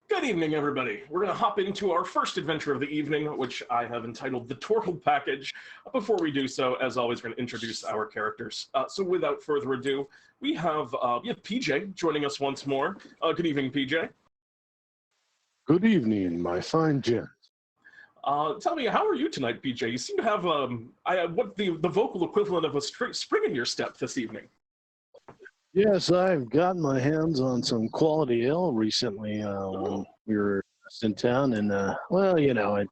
Good evening, everybody. We're going to hop into our first adventure of the evening, which I have entitled the Tortle Package. Before we do so, as always, we're going to introduce our characters. So without further ado, we have PJ joining us once more. Good evening, PJ. Good evening, my fine gent. Tell me, how are you tonight, PJ? You seem to have what the vocal equivalent of a spring in your step this evening. Yes, I've gotten my hands on some quality ale recently when we were in town, and well, you know, it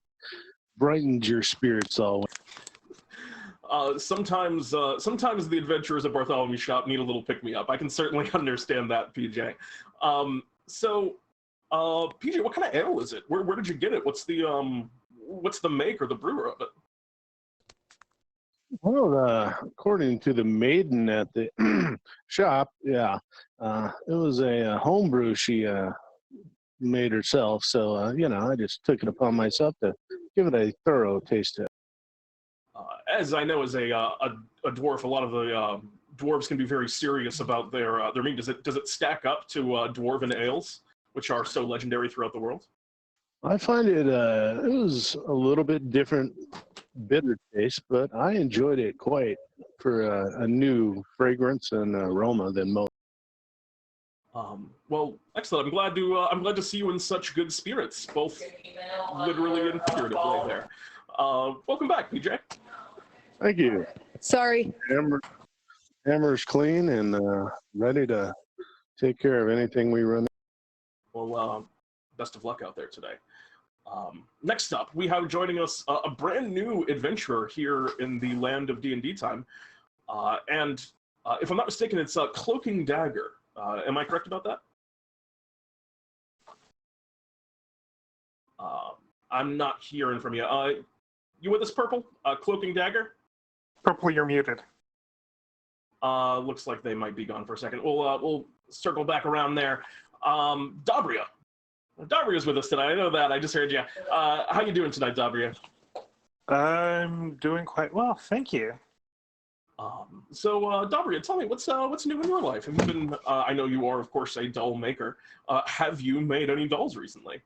brightens your spirits always. Sometimes the adventurers at Bartholomew shop need a little pick-me-up. I can certainly understand that, PJ. PJ, what kind of ale is it? Where did you get it? What's the make or the brewer of it? Well, according to the maiden at the shop, yeah, it was a homebrew she made herself. So, you know, I just took it upon myself to give it a thorough taste test. As I know, as a dwarf, a lot of the dwarves can be very serious about their meat. Does it stack up to dwarven ales, which are so legendary throughout the world? I find it was a little bit different, bitter taste, but I enjoyed it quite for a new fragrance and aroma than most. Well, excellent. I'm glad to see you in such good spirits, both literally and figuratively there. Welcome back, PJ. Thank you. Sorry. Hammer's clean and ready to take care of anything we run. Well, best of luck out there today. Next up, we have joining us a brand new adventurer here in the land of DnDTime. And if I'm not mistaken, it's Cloaking Dagger. Am I correct about that? I'm not hearing from you. You with us, Purple? Cloaking Dagger? Purple, you're muted. Looks like they might be gone for a second. We'll circle back around there. Dabria. Dabria's with us tonight. I know that. I just heard you. How you doing tonight, Dabria? I'm doing quite well, thank you. Dabria, tell me what's new in your life. Have you been? I know you are, of course, a doll maker. Have you made any dolls recently?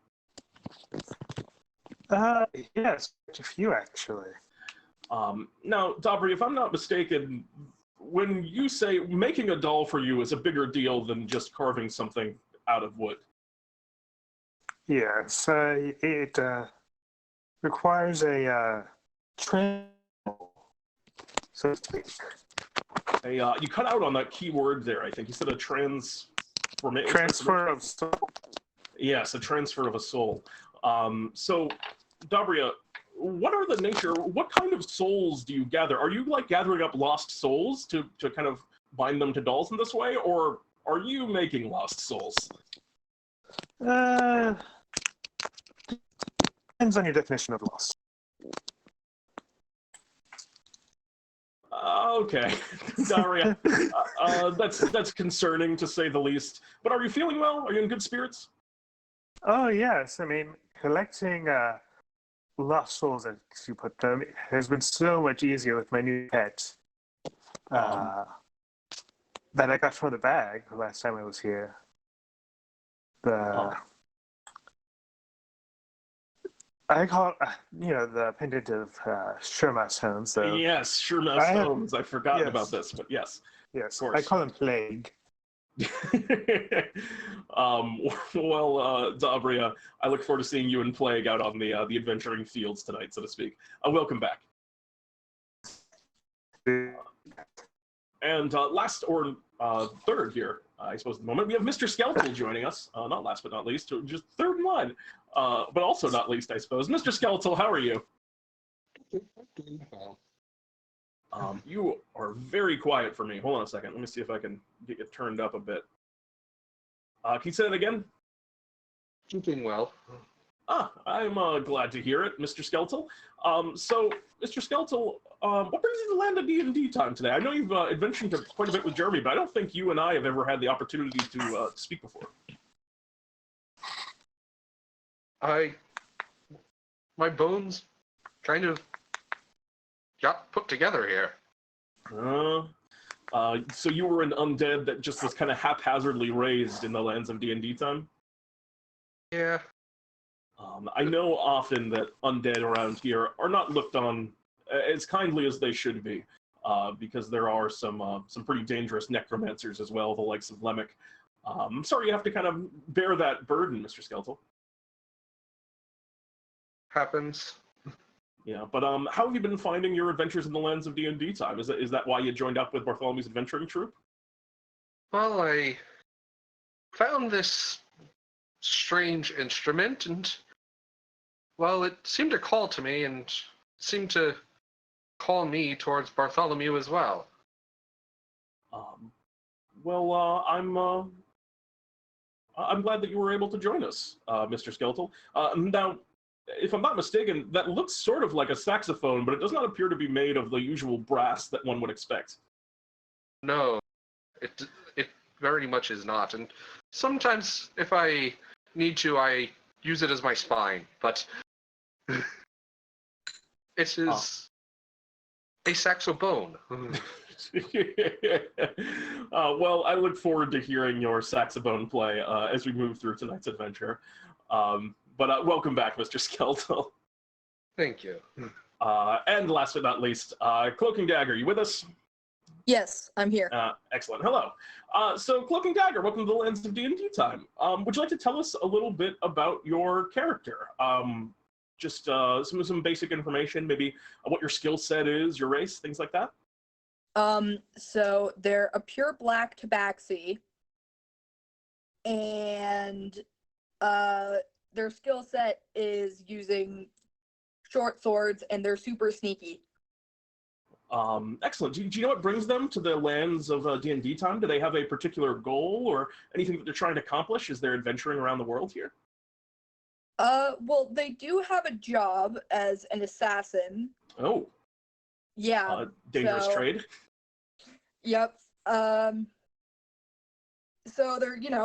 Yes, a few actually. Now, Dabria, if I'm not mistaken, when you say making a doll for you is a bigger deal than just carving something out of wood. Yes, it requires a so to speak. You cut out on that key word there, I think. You said a transfer of soul. Yes, a transfer of a soul. So, Dabria, what kind of souls do you gather? Are you like gathering up lost souls to kind of bind them to dolls in this way, or are you making lost souls? Depends on your definition of lost. Okay, Daria, that's concerning to say the least. But are you feeling well? Are you in good spirits? Oh yes, I mean collecting lost souls, as you put them, has been so much easier with my new pet that I got from the bag last time I was here. I call it, the pendant of Sherma's Home. So yes, Sherma's Homes. I've forgotten about this, but yes. Yes, of course. I call him Plague. Dabria, I look forward to seeing you and Plague out on the adventuring fields tonight, so to speak. Welcome back. And last or third here, I suppose at the moment, we have Mr. Skeltal joining us. Not last but not least, just third in line. But also not least, I suppose. Mr. Skeltal, how are you? You are very quiet for me. Hold on a second. Let me see if I can get you turned up a bit. Can you say that again? Doing well. I'm glad to hear it, Mr. Skeltal. So, Mr. Skeltal, what brings you to the land of DnDTime today? I know you've adventured quite a bit with Jeremy, but I don't think you and I have ever had the opportunity to speak before. My bones kind of got put together here. So you were an undead that just was kind of haphazardly raised in the lands of DnDTime? Yeah. I know often that undead around here are not looked on as kindly as they should be, because there are some pretty dangerous necromancers as well, the likes of Lemic. I'm sorry you have to kind of bear that burden, Mr. Skeltal. Happens. Yeah, but how have you been finding your adventures in the lands of DnDTime? Is that why you joined up with Bartholomew's adventuring troupe? Well, I found this strange instrument, and, well, it seemed to call to me, and seemed to call me towards Bartholomew as well. Well, I'm glad that you were able to join us, Mr. Skeltal. Now, if I'm not mistaken, that looks sort of like a saxophone, but it does not appear to be made of the usual brass that one would expect. No, it very much is not, and sometimes if I need to, I use it as my spine, but it is a saxophone. Well, I look forward to hearing your saxophone play as we move through tonight's adventure. But welcome back, Mr. Skeltal. Thank you. And last but not least, Cloaking Dagger, you with us? Yes, I'm here. Excellent. Hello. So, Cloaking Dagger, welcome to the lands of DnDTime. Would you like to tell us a little bit about your character? Just some basic information, maybe what your skill set is, your race, things like that? So they're a pure black Tabaxi, and their skill set is using short swords, and they're super sneaky. Excellent. Do you know what brings them to the lands of DnDTime? Do they have a particular goal or anything that they're trying to accomplish as they're adventuring around the world here? Well, they do have a job as an assassin. Oh. Yeah. Dangerous trade. Yep. So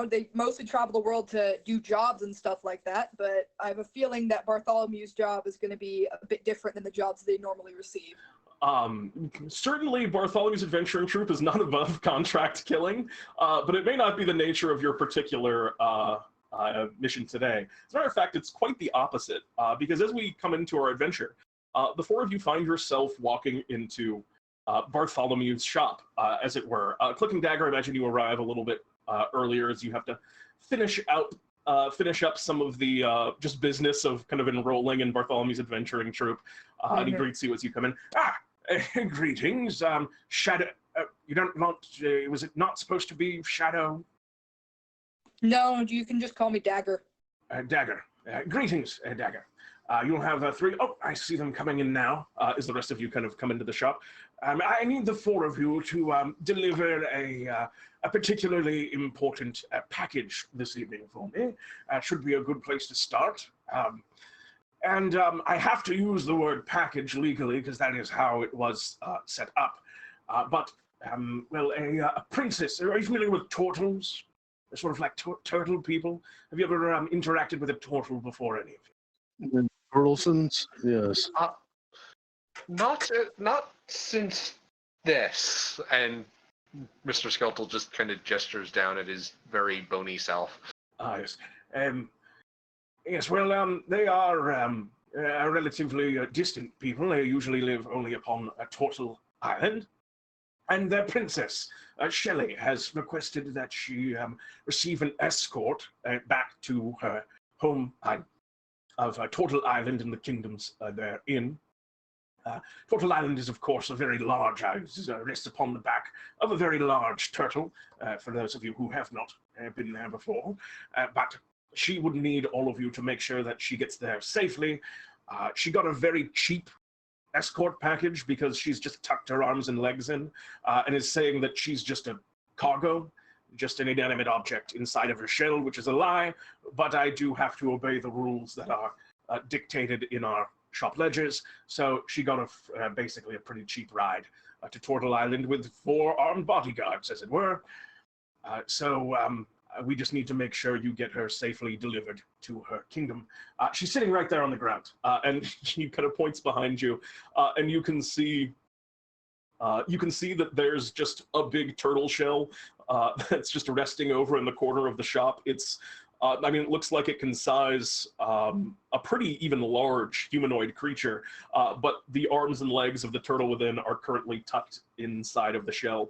they mostly travel the world to do jobs and stuff like that, but I have a feeling that Bartholomew's job is going to be a bit different than the jobs they normally receive. Certainly Bartholomew's adventuring troupe is not above contract killing, but it may not be the nature of your particular mission today. As a matter of fact, it's quite the opposite, because as we come into our adventure, the four of you find yourself walking into Bartholomew's shop, as it were. Cloaking Dagger, I imagine you arrive a little bit earlier as you have to finish up some of the just business of kind of enrolling in Bartholomew's adventuring troupe. And he greets you as you come in. Greetings, Shadow. You don't want, was it not supposed to be Shadow? No, you can just call me Dagger. Dagger. Greetings, Dagger. You'll have three. Oh, I see them coming in now. As the rest of you kind of come into the shop. I need the four of you to deliver a particularly important package this evening for me. Should be a good place to start. And I have to use the word package legally because that is how it was set up. But a princess. Are you familiar with tortles? They're sort of like turtle people. Have you ever interacted with a turtle before, any of you? Tortlesons? Yes. Not since this. And Mr. Skeltal just kind of gestures down at his very bony self. Yes. Yes, well, they are relatively distant people. They usually live only upon a Tortle island. And their princess, Shelly, has requested that she receive an escort back to her home of Tortle Island and the kingdoms they're in. Tortle Island is, of course, a very large island. Rests upon the back of a very large turtle, for those of you who have not been there before. But she would need all of you to make sure that she gets there safely. She got a very cheap escort package because she's just tucked her arms and legs in and is saying that she's just a cargo, just an inanimate object inside of her shell, which is a lie, but I do have to obey the rules that are dictated in our shop ledgers. So she got basically a pretty cheap ride to Tortle Island with 4 armed bodyguards, as it were. We just need to make sure you get her safely delivered to her kingdom. She's sitting right there on the ground, and she kind of points behind you, and you can see that there's just a big turtle shell that's just resting over in the corner of the shop. It's I mean, it looks like it can size a pretty even large humanoid creature, but the arms and legs of the turtle within are currently tucked inside of the shell.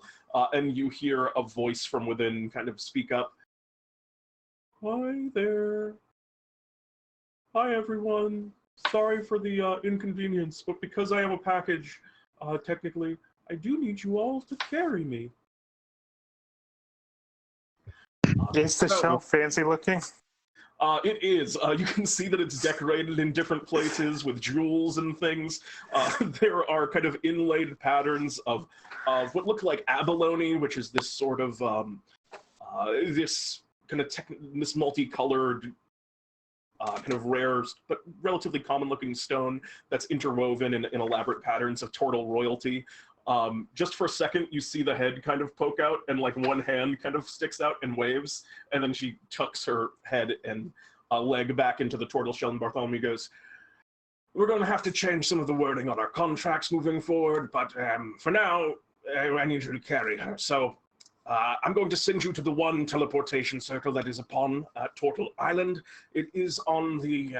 And you hear a voice from within kind of speak up. Hi there. Hi, everyone. Sorry for the inconvenience, but because I have a package, technically, I do need you all to carry me. Is the shell fancy looking? It is. You can see that it's decorated in different places with jewels and things. There are kind of inlaid patterns of what look like abalone, which is this sort of this kind of this multicolored, kind of rare but relatively common-looking stone that's interwoven in elaborate patterns of Tortle royalty. Just for a second, you see the head kind of poke out, and like one hand kind of sticks out and waves, and then she tucks her head and leg back into the Tortle shell, and Bartholomew goes, "We're going to have to change some of the wording on our contracts moving forward, but for now, I need you to carry her. So I'm going to send you to the one teleportation circle that is upon Tortle Island. It is on the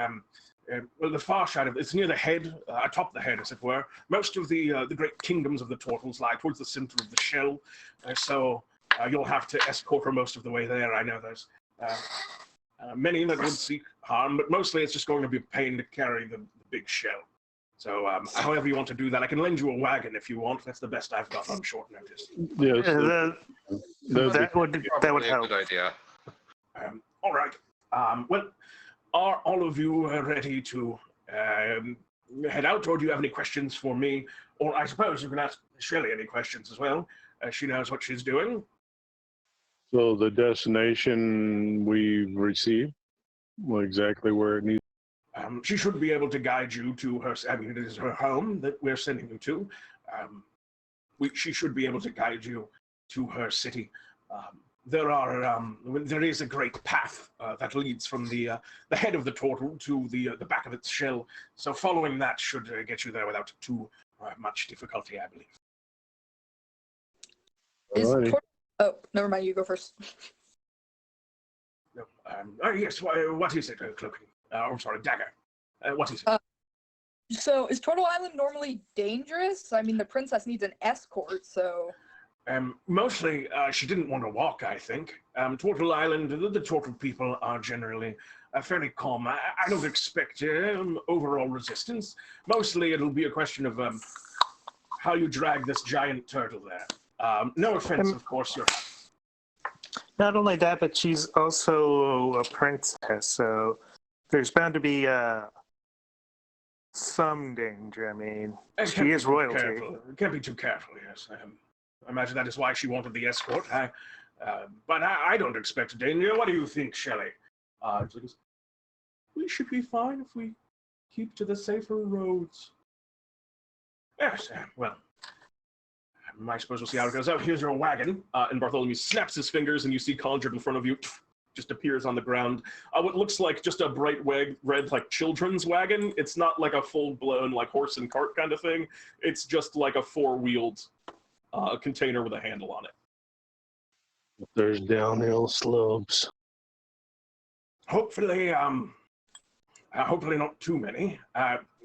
far side of it. It's near the head, atop the head, as it were. Most of the great kingdoms of the Tortles lie towards the center of the shell, so you'll have to escort her most of the way there. I know there's many that would seek harm, but mostly it's just going to be a pain to carry the big shell. So however you want to do that, I can lend you a wagon if you want. That's the best I've got on short notice. Yes, That would help. A good idea. All right. Well, are all of you ready to head out, or do you have any questions for me? Or I suppose you can ask Shelly any questions as well. She knows what she's doing. so the destination we received, well, exactly where it needs. She should be able to guide you to her. I mean, it is her home that we're sending you to. She should be able to guide you to her city. There is a great path that leads from the head of the Tortle to the back of its shell. So following that should get you there without too much difficulty, I believe. Alrighty. Oh, never mind. You go first. No. Yes. What is it, Cloaking? I'm sorry, dagger. What is it? So, is Tortle Island normally dangerous? I mean, the princess needs an escort, so... Mostly, she didn't want to walk, I think. Tortle Island, the Tortle people are generally fairly calm. I don't expect overall resistance. Mostly, it'll be a question of how you drag this giant turtle there. No offense, of course, you're... Not only that, but she's also a princess, so there's bound to be some danger. I mean, she is royalty. Can't be too careful, yes. I imagine that is why she wanted the escort. But I don't expect danger. What do you think, Shelly? We should be fine if we keep to the safer roads. Yes, well, I suppose we'll see how it goes out. Here's your wagon. And Bartholomew snaps his fingers, and you see conjured in front of you, just appears on the ground. What looks like just a bright red, like, children's wagon. It's not like a full-blown, like, horse and cart kind of thing. It's just like a four-wheeled container with a handle on it. There's downhill slopes. Hopefully not too many.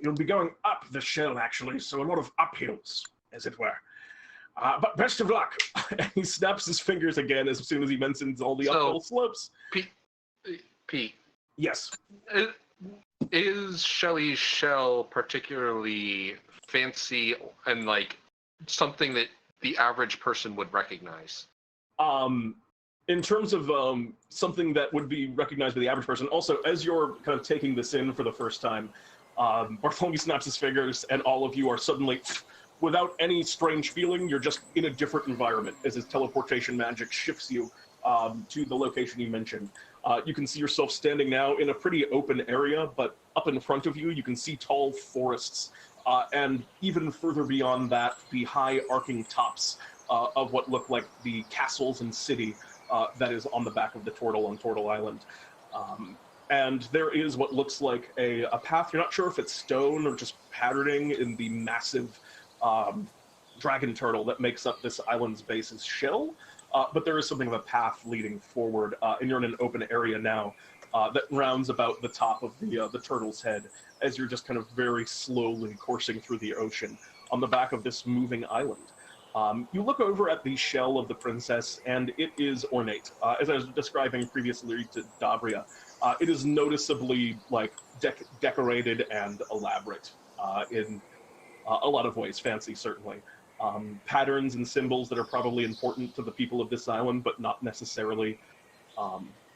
You'll be going up the shell, actually, so a lot of uphills, as it were. But best of luck. He snaps his fingers again as soon as he mentions all the uphill slopes. Pete. Yes. Is Shelly's shell particularly fancy and like something that the average person would recognize? In terms of something that would be recognized by the average person, also, as you're kind of taking this in for the first time, Bartholomew snaps his fingers, and all of you are suddenly, without any strange feeling, you're just in a different environment as his teleportation magic shifts you to the location you mentioned. You can see yourself standing now in a pretty open area, but up in front of you, you can see tall forests, and even further beyond that, the high arcing tops of what look like the castles and city that is on the back of the Tortle on Tortle Island. And there is what looks like a path. You're not sure if it's stone or just patterning in the massive dragon turtle that makes up this island's base's shell, but there is something of a path leading forward, and you're in an open area now. that rounds about the top of the turtle's head as you're just kind of very slowly coursing through the ocean on the back of this moving island. You look over at the shell of the princess, and it is ornate. As I was describing previously to Dabria, it is noticeably like decorated and elaborate in a lot of ways, fancy certainly. Patterns and symbols that are probably important to the people of this island, but not necessarily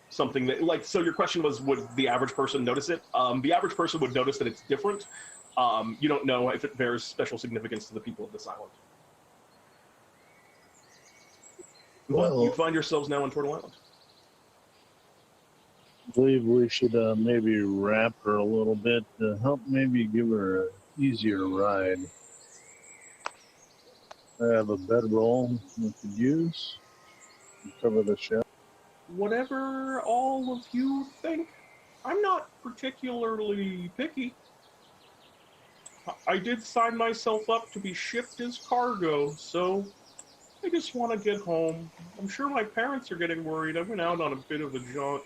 something that, like, so your question was, would the average person notice it? The average person would notice that it's different. You don't know if it bears special significance to the people of this island. But you find yourselves now on Tortle Island. I believe we should maybe wrap her a little bit to help maybe give her an easier ride. I have a bedroll we could use to cover the shell. Whatever all of you think. I'm not particularly picky. I did sign myself up to be shipped as cargo, so I just want to get home. I'm sure my parents are getting worried. I went out on a bit of a jaunt.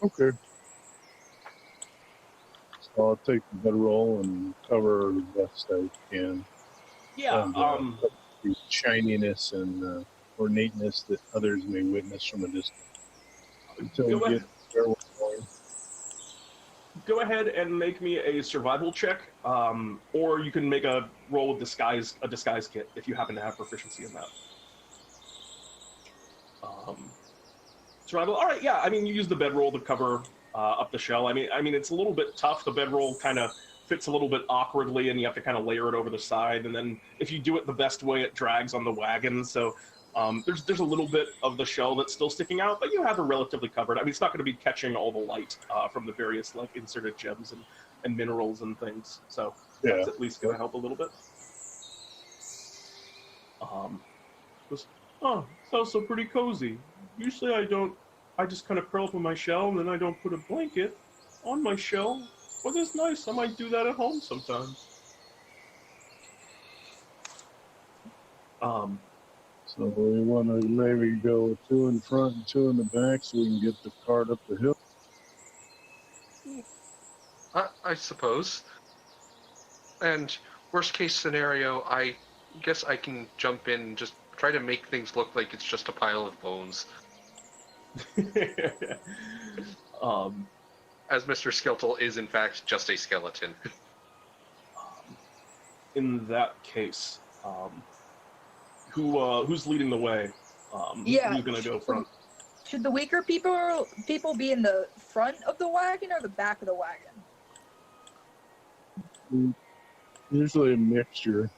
Okay. So I'll take the bedroll and cover her the best I can. Yeah, The shininess and ornateness that others may witness from a distance. Until we get where we're going. Go ahead and make me a survival check, or you can make a roll with a disguise kit if you happen to have proficiency in that. Survival. All right, yeah. I mean, you use the bedroll to cover up the shell. I mean, it's a little bit tough. The bedroll kind of fits a little bit awkwardly, and you have to kind of layer it over the side. And then if you do it the best way, it drags on the wagon. So there's a little bit of the shell that's still sticking out, but you have it relatively covered. I mean, it's not going to be catching all the light from the various like inserted gems and minerals and things. So that's at least going to help a little bit. It's also pretty cozy. Usually I just kind of curl up in my shell, and then I don't put a blanket on my shell. But it's nice. I might do that at home sometimes. So we want to maybe go 2 in front and 2 in the back so we can get the cart up the hill. I suppose. And worst case scenario, I guess I can jump in and just try to make things look like it's just a pile of bones. As Mr. Skeltal is in fact just a skeleton. In that case, who's leading the way? Who's gonna go front? Should the weaker people be in the front of the wagon or the back of the wagon? Usually a mixture.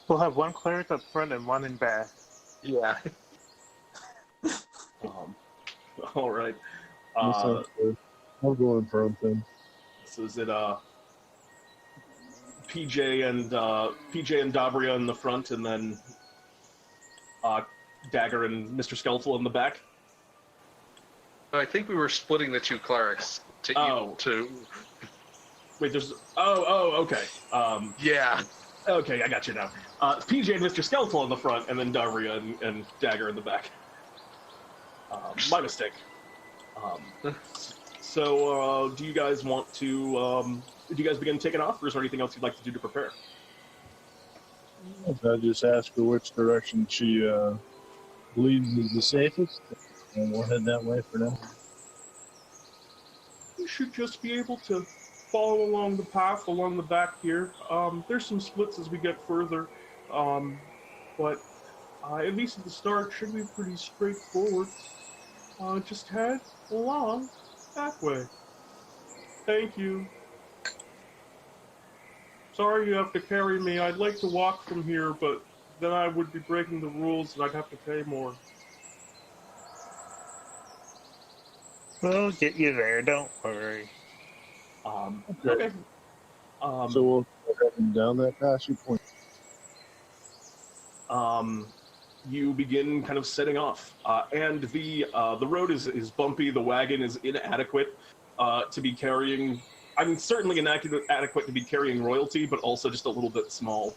We'll have one cleric up front and one in back. Yeah. All right. I'll go in front then. So is it PJ and Dabria in the front, and then Dagger and Mr. Skeltal in the back? I think we were splitting the two clerics to Wait, there's okay. yeah. Okay, I got you now. PJ and Mr. Skeltal in the front, and then Dabria and Dagger in the back. My mistake. So, do you guys want to? Do you guys begin taking off, or is there anything else you'd like to do to prepare? I just ask her which direction she believes is the safest, and we'll head that way for now. You should just be able to follow along the path along the back here. There's some splits as we get further, but at least at the start should be pretty straightforward. Just head along that way. Thank you. Sorry you have to carry me. I'd like to walk from here, but then I would be breaking the rules and I'd have to pay more. We'll get you there, don't worry. Okay. So we'll go heading down that path you point. You begin kind of setting off, and the road is bumpy. The wagon is inadequate to be carrying. I mean, certainly inadequate to be carrying royalty, but also just a little bit small.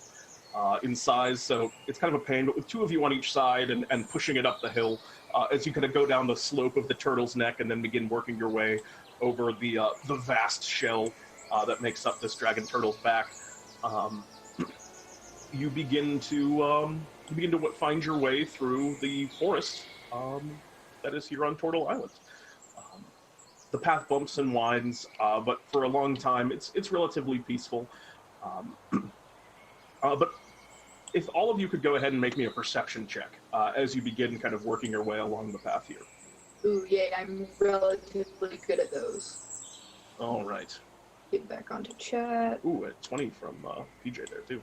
in size, so it's kind of a pain, but with two of you on each side and pushing it up the hill, as you kind of go down the slope of the turtle's neck and then begin working your way over the vast shell that makes up this dragon turtle's back, you begin to find your way through the forest that is here on Tortle Island. The path bumps and winds, but for a long time it's relatively peaceful. But if all of you could go ahead and make me a perception check as you begin kind of working your way along the path here. Ooh, yeah, I'm relatively good at those. All right. Get back onto chat. Ooh, at 20 from PJ there too.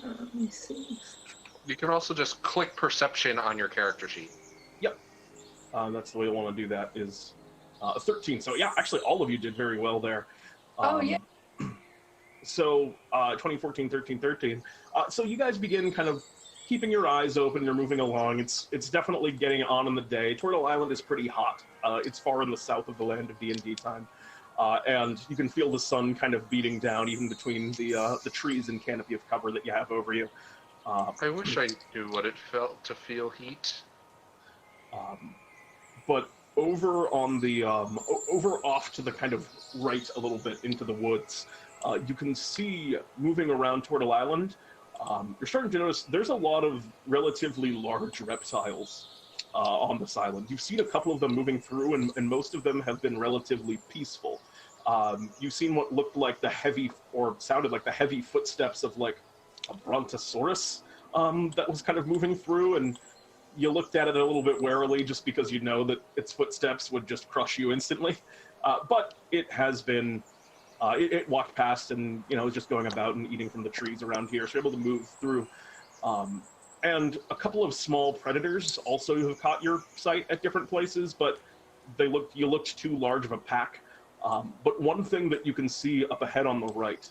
Let me see. You can also just click perception on your character sheet. Yep. That's the way I want to do that is 13. So yeah, actually all of you did very well there. Oh, yeah. So 2014, 13, 13. So you guys begin kind of keeping your eyes open. You're moving along. It's definitely getting on in the day. Tortle Island is pretty hot. It's far in the south of the land of DnDTime. And you can feel the sun kind of beating down even between the trees and canopy of cover that you have over you. I wish I knew what it felt to feel heat. But over on the over off to the kind of right a little bit into the woods, you can see moving around Tortle Island. You're starting to notice there's a lot of relatively large reptiles on this island. You've seen a couple of them moving through, and most of them have been relatively peaceful. You've seen what looked like the heavy, or sounded like the heavy footsteps of like a brontosaurus that was kind of moving through, and you looked at it a little bit warily just because you know that its footsteps would just crush you instantly. But it has been, it walked past and, you know, was just going about and eating from the trees around here, so you're able to move through. And a couple of small predators also have caught your sight at different places, but you looked too large of a pack. But one thing that you can see up ahead on the right,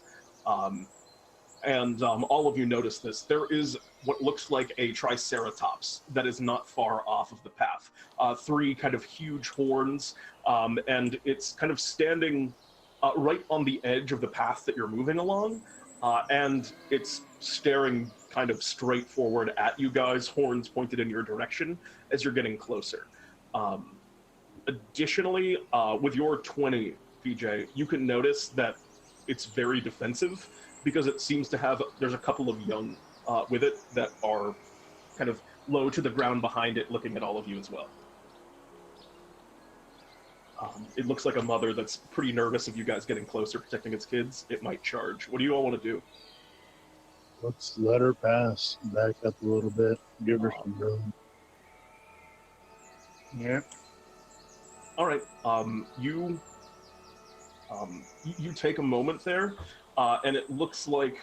and all of you notice this, there is what looks like a triceratops that is not far off of the path. Three kind of huge horns, and it's kind of standing right on the edge of the path that you're moving along, and it's staring kind of straight forward at you guys, horns pointed in your direction as you're getting closer. Additionally, with your 20, PJ, you can notice that it's very defensive because it seems to have, there's a couple of young with it that are kind of low to the ground behind it looking at all of you as well. It looks like a mother that's pretty nervous of you guys getting closer, protecting its kids. It might charge. What do you all want to do? Let's let her pass. Back up a little bit. Give her some room. Yep. All right. You take a moment there, and it looks like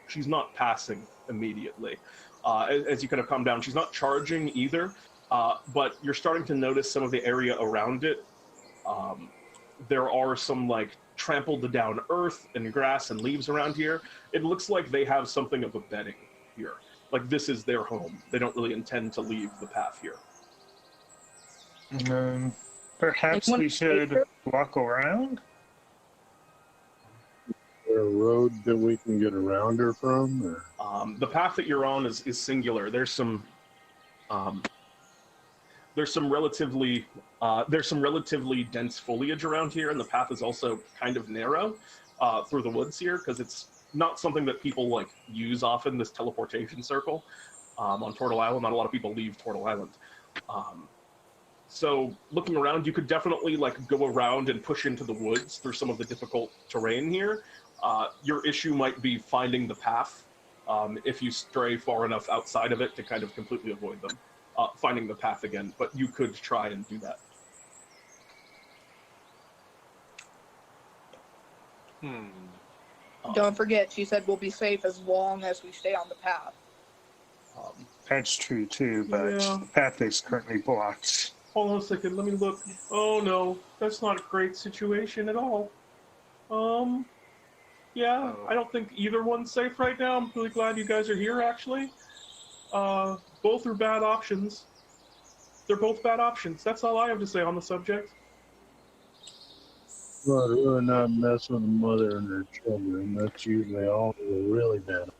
she's not passing immediately. As you kind of calm down, she's not charging either. But you're starting to notice some of the area around it. There are some like trampled down earth and grass and leaves around here. It looks like they have something of a bedding here. Like this is their home. They don't really intend to leave the path here. Perhaps we should walk around? Is there a road that we can get around her from? Or? The path that you're on is singular. There's some relatively dense foliage around here, and the path is also kind of narrow through the woods here because it's not something that people like use often. This teleportation circle on Tortle Island, not a lot of people leave Tortle Island. So looking around, you could definitely like go around and push into the woods through some of the difficult terrain here. Your issue might be finding the path if you stray far enough outside of it to kind of completely avoid them. Finding the path again, but you could try and do that. Don't forget, she said we'll be safe as long as we stay on the path. That's true too, but Yeah. the path is currently blocked. Hold on a second, let me look. Oh no, that's not a great situation at all. Yeah, I don't think either one's safe right now. I'm really glad you guys are here, actually. Both are bad options. They're both bad options. That's all I have to say on the subject. Well, I'd really not mess with a mother and her children. That's usually all really bad.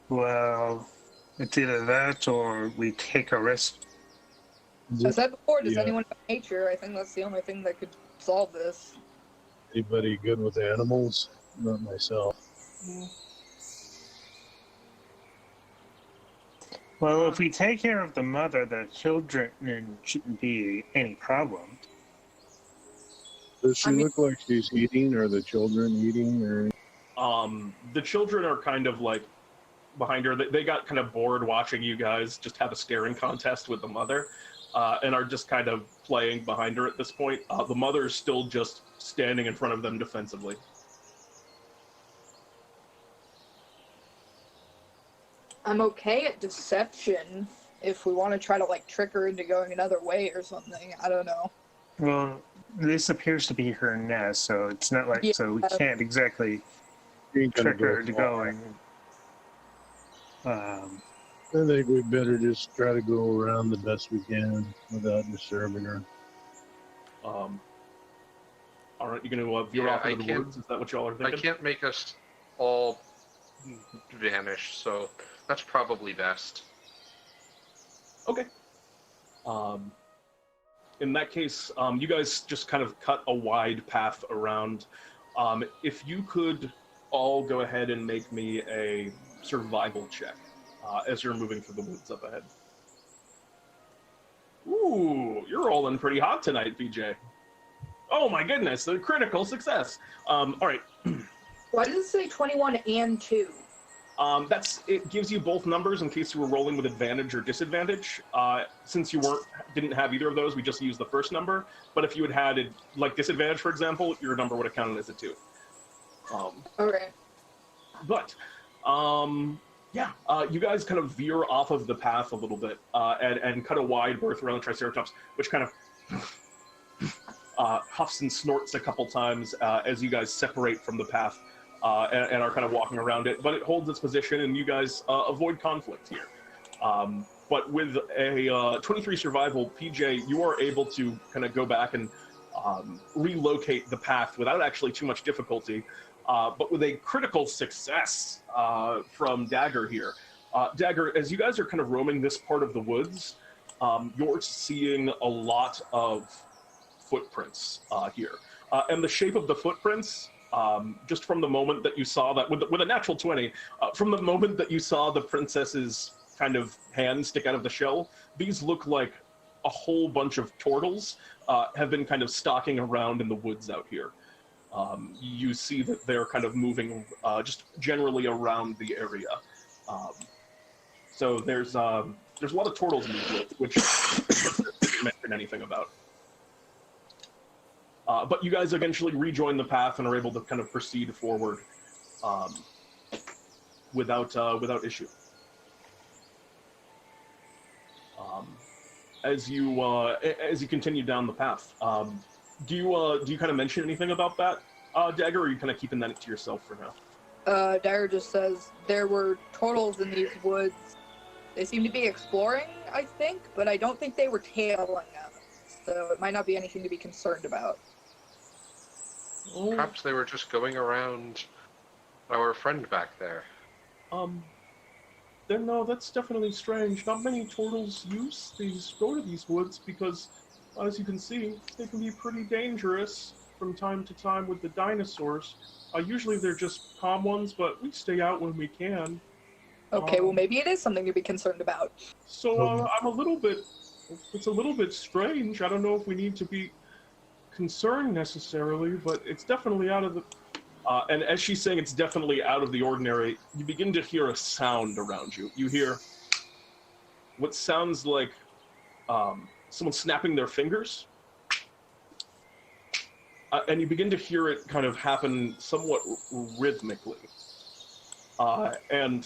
Well, it's either that or we take a risk. I said before, does Yeah. anyone have nature? I think that's the only thing that could solve this. Anybody good with animals? Not myself. Well, if we take care of the mother, the children shouldn't be any problem. Does she I mean- look like she's eating, or the children eating, or? The children are kind of like behind her. They got kind of bored watching you guys just have a staring contest with the mother, and are just kind of playing behind her at this point. The mother is still just standing in front of them defensively. I'm okay at deception if we want to try to like trick her into going another way or something. I don't know. Well, this appears to be her nest, so it's not like, Yeah. so we can't exactly She ain't gonna trick her into far. going. I think we better just try to go around the best we can without disturbing her. Aren't you going to veer Yeah, off into the woods? Is that what y'all are I thinking? can't make us all vanish, so that's probably best. Okay. In that case, you guys just kind of cut a wide path around. If you could all go ahead and make me a survival check as you're moving through the woods up ahead. Ooh, you're rolling pretty hot tonight, BJ. Oh my goodness, the critical success. All right. Why does it say 21 and 2? It gives you both numbers in case you were rolling with advantage or disadvantage. Since you didn't have either of those, we just used the first number. But if you had had like disadvantage, for example, your number would have counted as a 2. Okay. But yeah, you guys kind of veer off of the path a little bit and cut a wide berth around the Triceratops, which kind of huffs and snorts a couple times as you guys separate from the path. And are kind of walking around it, but it holds its position, and you guys avoid conflict here. But with a 23 survival, PJ, you are able to kind of go back and relocate the path without actually too much difficulty. But with a critical success from Dagger here. Dagger, as you guys are kind of roaming this part of the woods, you're seeing a lot of footprints here. And the shape of the footprints, just from the moment that you saw that, with a natural 20, from the moment that you saw the princess's kind of hand stick out of the shell, these look like a whole bunch of Tortles have been kind of stalking around in the woods out here. You see that they're kind of moving just generally around the area. So there's a lot of Tortles in these woods, which I didn't mention anything about. But you guys eventually rejoin the path and are able to kind of proceed forward without issue. As you continue down the path, do you kind of mention anything about that, Dagger, or are you kind of keeping that to yourself for now? Dagger just says there were Tortles in these woods. They seem to be exploring, I think, but I don't think they were tailing us. So it might not be anything to be concerned about. Perhaps they were just going around our friend back there. No, that's definitely strange. Not many Tortles go to these woods because, as you can see, they can be pretty dangerous from time to time with the dinosaurs. Usually they're just calm ones, but we stay out when we can. Okay, well maybe it is something to be concerned about. So it's a little bit strange. I don't know if we need to be concerned necessarily, but it's definitely out of the... and as she's saying it's definitely out of the ordinary, you begin to hear a sound around you. You hear what sounds like someone snapping their fingers. And you begin to hear it kind of happen somewhat rhythmically. And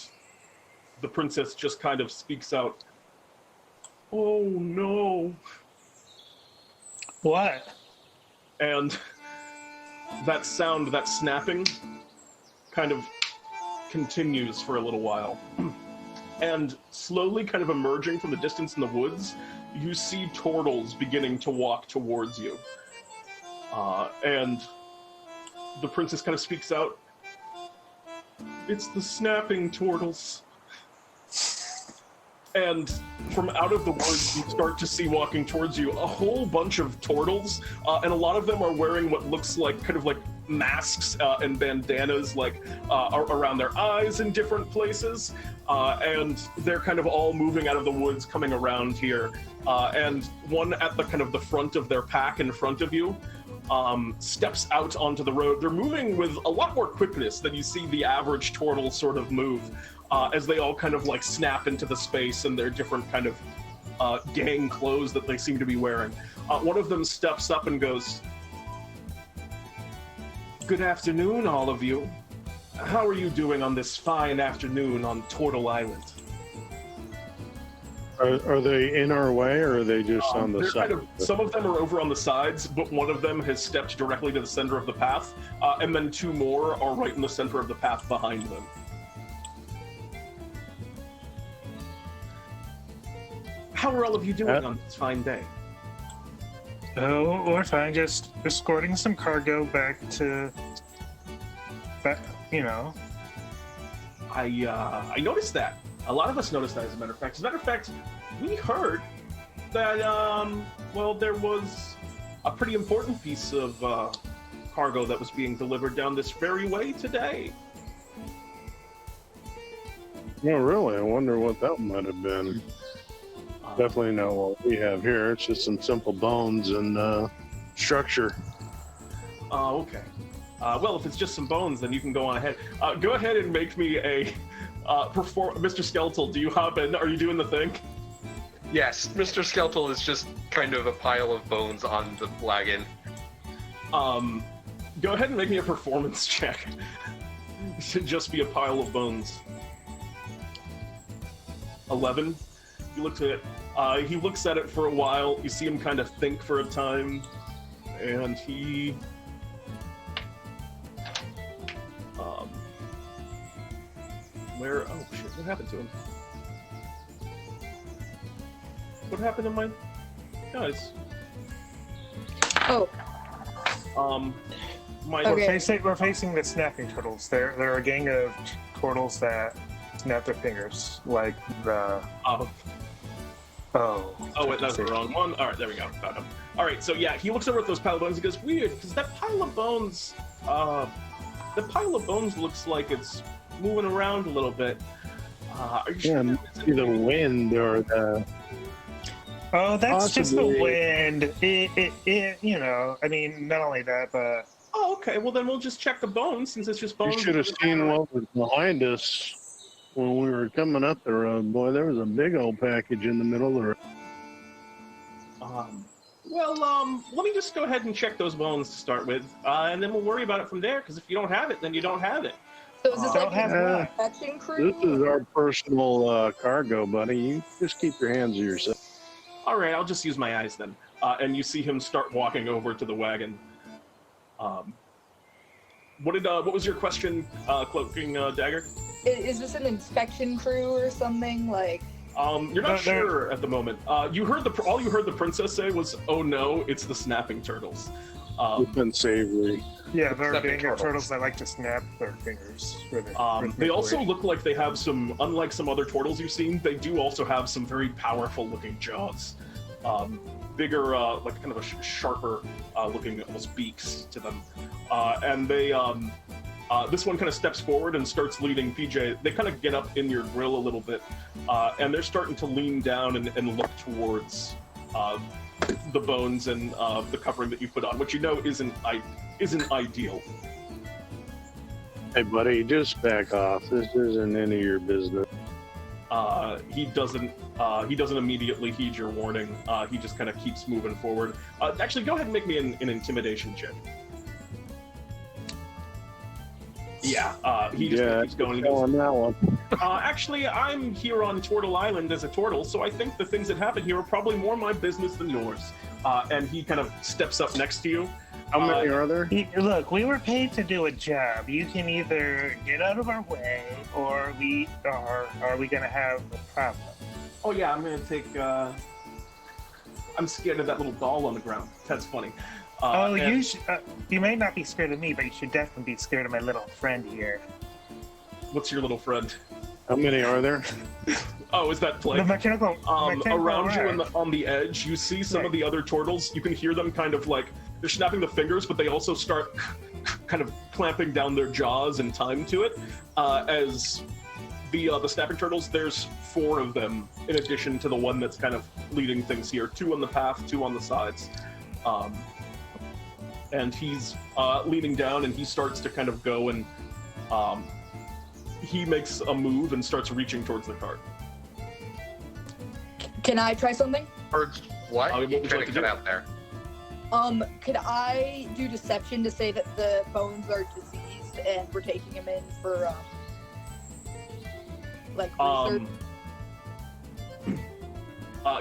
the princess just kind of speaks out, "Oh no." What? And that sound, that snapping, kind of continues for a little while. And slowly kind of emerging from the distance in the woods, you see Tortles beginning to walk towards you. And the princess kind of speaks out. It's the snapping turtles. And from out of the woods, you start to see walking towards you a whole bunch of turtles, and a lot of them are wearing what looks like kind of like masks and bandanas, like around their eyes in different places, and they're kind of all moving out of the woods, coming around here. And one at the kind of the front of their pack in front of you steps out onto the road. They're moving with a lot more quickness than you see the average turtle sort of move. As they all kind of like snap into the space in their different kind of gang clothes that they seem to be wearing. One of them steps up and goes, "Good afternoon, all of you. How are you doing on this fine afternoon on Tortle Island?" Are they in our way, or are they just on the side? Some of them are over on the sides, but one of them has stepped directly to the center of the path, and then two more are right in the center of the path behind them. How are all of you doing on this fine day? Oh, we're fine. Just escorting some cargo back, you know. I noticed that. A lot of us noticed that, as a matter of fact. As a matter of fact, we heard that, well, there was a pretty important piece of cargo that was being delivered down this very way today. No, really? I wonder what that might have been. Definitely not what we have here. It's just some simple bones and structure. Okay. Well, if it's just some bones, then you can go on ahead. Go ahead and make me a Mr. Skeltal, do you hop in? Are you doing the thing? Yes, Mr. Skeltal is just kind of a pile of bones on the wagon. Go ahead and make me a performance check. It should just be a pile of bones. 11. You looked at it. He looks at it for a while. You see him kind of think for a time, and he where? Oh shit! What happened to him? What happened to my guys? Oh. We're facing the snapping turtles. They're a gang of turtles that snap their fingers, like the. Oh, wait, that's the wrong one. All right, there we go. Found him. All right, so yeah, he looks over at those pile of bones and goes, "Weird, because that pile of bones, looks like it's moving around a little bit. Are you sure maybe the wind or the." Oh, that's possibly just the wind. It, you know, I mean, not only that, but. Oh, okay. Well, then we'll just check the bones since it's just bones. You should have seen what was behind us. When we were coming up the road, boy, there was a big old package in the middle of the road. Let me just go ahead and check those bones to start with, and then we'll worry about it from there, because if you don't have it, then you don't have it. So is this like a fetching crew? This is our personal cargo, buddy. You just keep your hands to yourself. All right, I'll just use my eyes then. And you see him start walking over to the wagon. What was your question, Cloaking Dagger? Is this an inspection crew or something? Like, you're not sure at the moment. All you heard the princess say was, "Oh no, it's the snapping turtles." It's been savory. Yeah, they're a gang of turtles that like to snap their fingers. They also look like they have some, unlike some other turtles you've seen, they do also have some very powerful looking jaws. Bigger, like kind of a sharper looking almost beaks to them. And they, this one kind of steps forward and starts leading PJ. They kind of get up in your grill a little bit, and they're starting to lean down and look towards the bones and the covering that you put on, which you know isn't ideal. Hey, buddy, just back off. This isn't any of your business. He doesn't immediately heed your warning. He just kind of keeps moving forward. Actually, go ahead and make me an intimidation check. Yeah, he just keeps going. On that one. Actually, I'm here on Tortle Island as a turtle, so I think the things that happen here are probably more my business than yours. And he kind of steps up next to you. How many are there? Look, we were paid to do a job. You can either get out of our way, or are we gonna have a problem? Oh yeah, I'm gonna take. I'm scared of that little ball on the ground. That's funny. And you may not be scared of me, but you should definitely be scared of my little friend here. what's your little friend? How many are there? Oh, is that Blake? The mechanical Around you rat. on the edge, you see some of Right. the other turtles. You can hear them kind of like, they're snapping the fingers, but they also start kind of clamping down their jaws in time to it. As the snapping turtles, there's 4 of them in addition to the one that's kind of leading things here. 2 on the path, 2 on the sides. And he's leaning down, and he starts to kind of go, and he makes a move and starts reaching towards the cart. Can I try something? Or what? What You would you trying like to to cut do? out there? Could I do deception to say that the bones are diseased and we're taking him in for like research?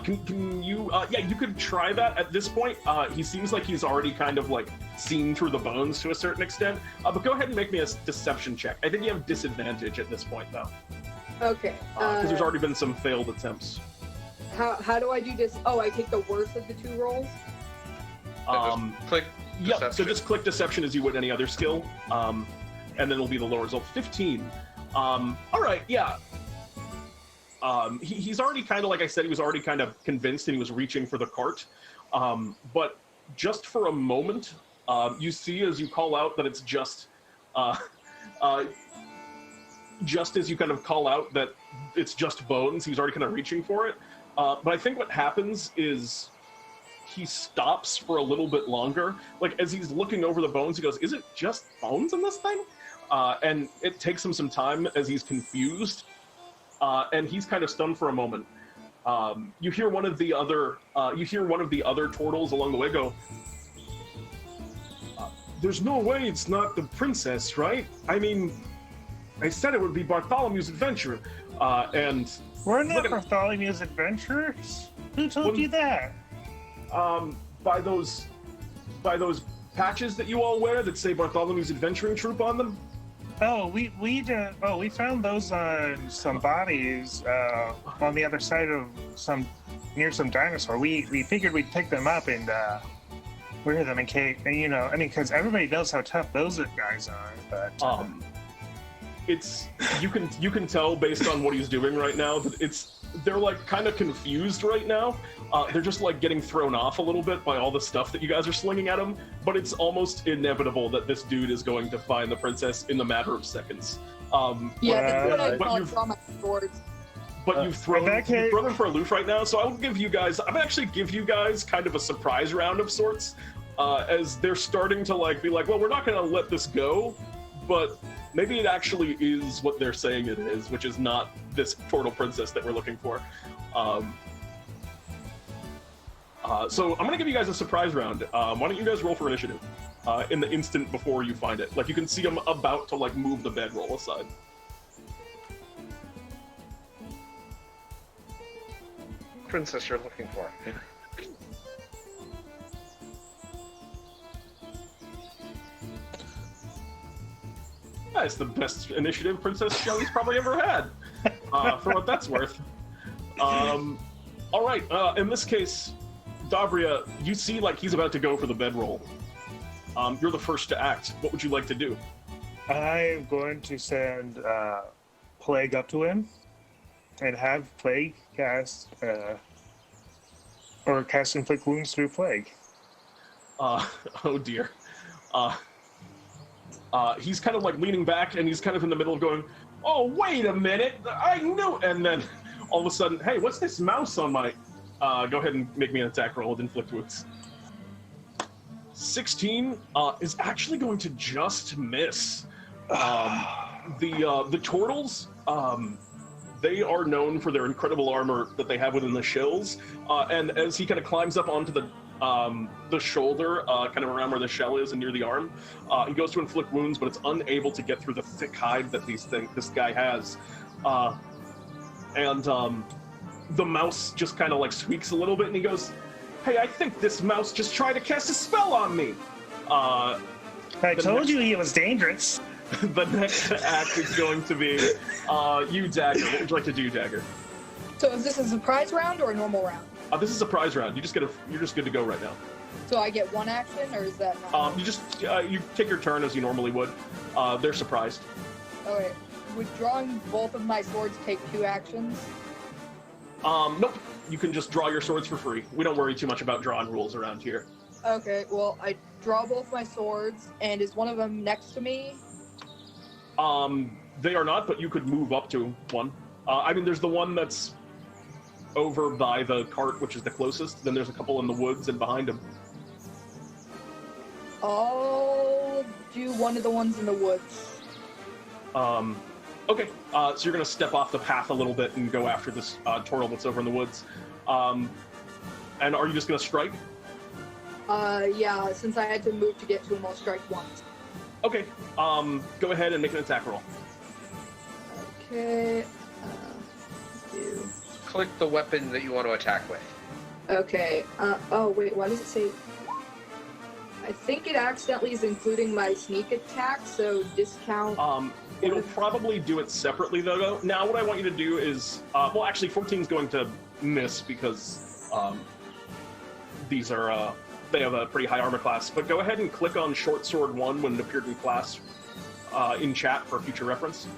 Can you? Yeah, you could try that at this point. He seems like he's already kind of like seen through the bones to a certain extent. But go ahead and make me a deception check. I think you have disadvantage at this point though, Okay. because there's already been some failed attempts. How do I do this? Oh, I take the worst of the 2 rolls. Just click Yeah, so deception. just click deception as you would any other skill, and then it'll be the lower result. 15. All right, yeah. He's already kind of, like I said, he was already kind of convinced, and he was reaching for the cart. But just for a moment, you see as you call out that it's just as you kind of call out that it's just bones, he's already kind of reaching for it. But I think what happens is he stops for a little bit longer. Like, as he's looking over the bones, he goes, is it just bones in this thing? And it takes him some time as he's confused. And he's kind of stunned for a moment. You hear one of the other turtles along the way go, there's no way it's not the princess, right? I mean, I said it would be Bartholomew's adventure. And We're look not at- Bartholomew's adventurers. Who told you that? by those patches that you all wear that say Bartholomew's adventuring troop on them. Oh, we found those on some bodies on the other side of near some dinosaur. We figured we'd pick them up and wear them in case, and because everybody knows how tough those guys are. But It's you can tell based on what he's doing right now that they're like kind of confused right now. They're just like getting thrown off a little bit by all the stuff that you guys are slinging at him. But it's almost inevitable that this dude is going to find the princess in the matter of seconds. Yeah, that's what I but call you've- trauma swords. But you've thrown in that case- him for a loop right now, so I'm gonna actually give you guys kind of a surprise round of sorts, as they're starting to be like, well, we're not gonna let this go, but maybe it actually is what they're saying it is, which is not this Tortle princess that we're looking for. So I'm gonna give you guys a surprise round. Why don't you guys roll for initiative in the instant before you find it? Like, you can see them about to move the bedroll aside. Princess you're looking for. That's the best initiative Princess Shelly's probably ever had, for what that's worth. All right, in this case, Dabria, you see he's about to go for the bedroll. You're the first to act. What would you like to do? I'm going to send Plague up to him and have Plague cast inflict wounds through Plague. Oh dear. He's kind of leaning back, and he's kind of in the middle of going, oh, wait a minute, I know, and then all of a sudden, hey, what's this mouse on my... go ahead and make me an attack roll with inflict wounds. 16 is actually going to just miss. The turtles, they are known for their incredible armor that they have within the shells, and as he kind of climbs up onto the shoulder, kind of around where the shell is and near the arm, he goes to inflict wounds, but it's unable to get through the thick hide that this guy has. And the mouse just kind of squeaks a little bit, and he goes, hey, I think this mouse just tried to cast a spell on me. I told you he was dangerous. The next act is going to be you, Dagger. What would you like to do, Dagger? So is this a surprise round or a normal round? This is a prize round. You're just good to go right now. So I get one action, or is that not? You just you take your turn as you normally would. They're surprised. Okay. Would drawing both of my swords take 2 actions? Nope. You can just draw your swords for free. We don't worry too much about drawing rules around here. Okay, well, I draw both my swords, and is one of them next to me? They are not, but you could move up to one. I mean, there's the one that's over by the cart, which is the closest. Then there's a couple in the woods and behind him. I'll do one of the ones in the woods. Okay, so you're going to step off the path a little bit and go after this Tortle that's over in the woods. And are you just going to strike? Yeah, since I had to move to get to him, I'll strike once. Okay, go ahead and make an attack roll. Okay, do. Click the weapon that you want to attack with. Okay, oh wait, why does it say? I think it accidentally is including my sneak attack, so discount. It'll probably do it separately though. Now what I want you to do is, well actually 14 is going to miss because these are, they have a pretty high armor class, but go ahead and click on Short Sword 1 when it appeared in class in chat for future reference.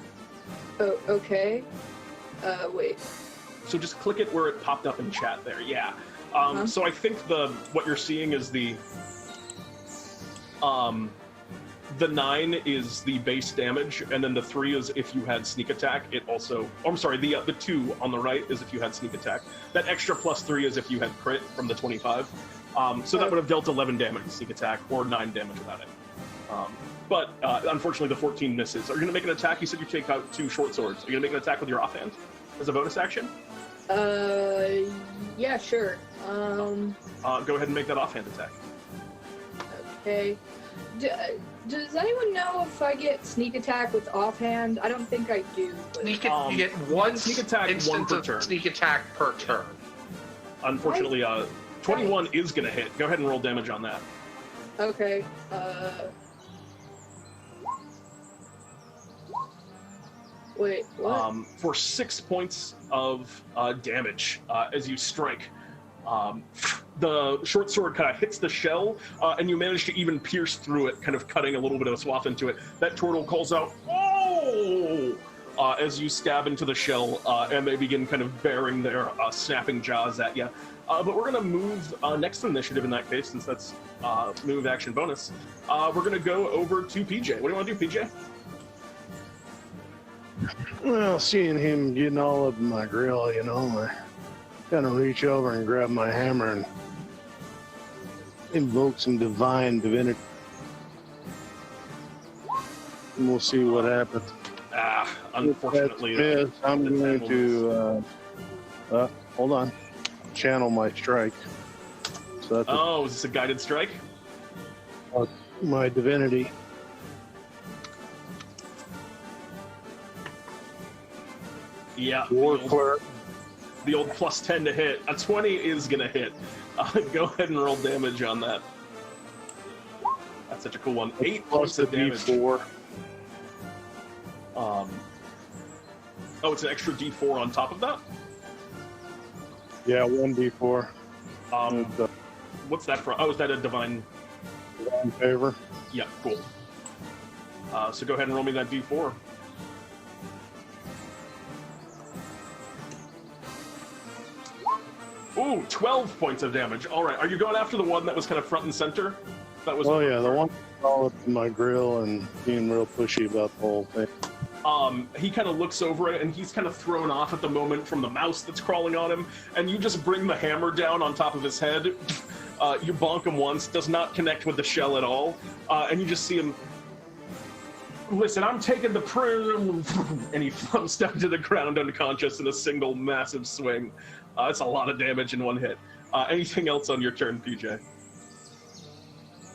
Oh, okay. Wait. So just click it where it popped up in chat there, yeah. So I think what you're seeing is the 9 is the base damage, and then the 3 is if you had sneak attack. It also, oh, I'm sorry, the 2 on the right is if you had sneak attack. That extra +3 is if you had crit from the 25. So that would have dealt 11 damage with sneak attack, or 9 damage without it. But unfortunately, the 14 misses. Are you going to make an attack? You said you take out 2 short swords. Are you going to make an attack with your offhand as a bonus action? Yeah, sure. Go ahead and make that offhand attack. Okay. Does anyone know if I get sneak attack with offhand? I don't think I do. But... You get one sneak attack, instance 1 per of turn. sneak attack per turn. Unfortunately, 21 is going to hit. Go ahead and roll damage on that. Okay. Wait, what? For 6 points of damage as you strike. The short sword kind of hits the shell, and you manage to even pierce through it, kind of cutting a little bit of a swath into it. That Tortle calls out, "Oh!" As you stab into the shell, and they begin kind of baring their snapping jaws at you. But we're going to move next initiative in that case, since that's move action bonus. We're going to go over to PJ. What do you want to do, PJ? Well, seeing him getting all up in my grill, I kind of reach over and grab my hammer and invoke some divine divinity. And we'll see what happens. Unfortunately, I'm going to hold on, channel my strike. So that's is this a guided strike? My divinity. Yeah. War clerk. The old +10 to hit. A 20 is gonna hit. Go ahead and roll damage on that. That's such a cool one. 8 points of damage. D4. Oh, it's an extra D4 on top of that? Yeah, 1d4. What's that from? Oh, is that a divine favor? Yeah, cool. So go ahead and roll me that D4. Ooh, 12 points of damage. All right, are you going after the one that was kind of front and center? That was. Oh yeah, the one all up in my grill and being real pushy about the whole thing. He kind of looks over it, and he's kind of thrown off at the moment from the mouse that's crawling on him, and you just bring the hammer down on top of his head. You bonk him once, does not connect with the shell at all, and you just see him. Listen, I'm taking the prism, and he thumps down to the ground unconscious in a single massive swing. That's a lot of damage in one hit. Anything else on your turn, PJ?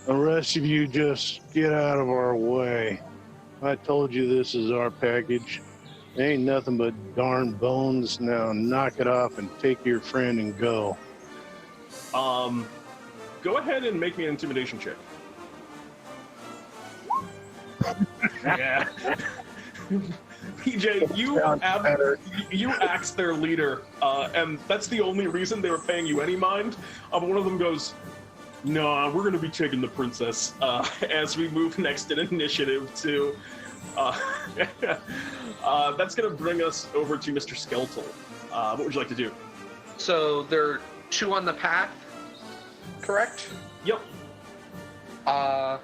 The rest of you just get out of our way. I told you this is our package. Ain't nothing but darn bones. Now knock it off and take your friend and go. Go ahead and make me an intimidation check. Yeah. PJ, you axed their leader, and that's the only reason they were paying you any mind. But one of them goes, No, we're going to be taking the princess as we move next in initiative to... that's going to bring us over to Mr. Skeltal. What would you like to do? So there are 2 on the path, correct? Yep. Are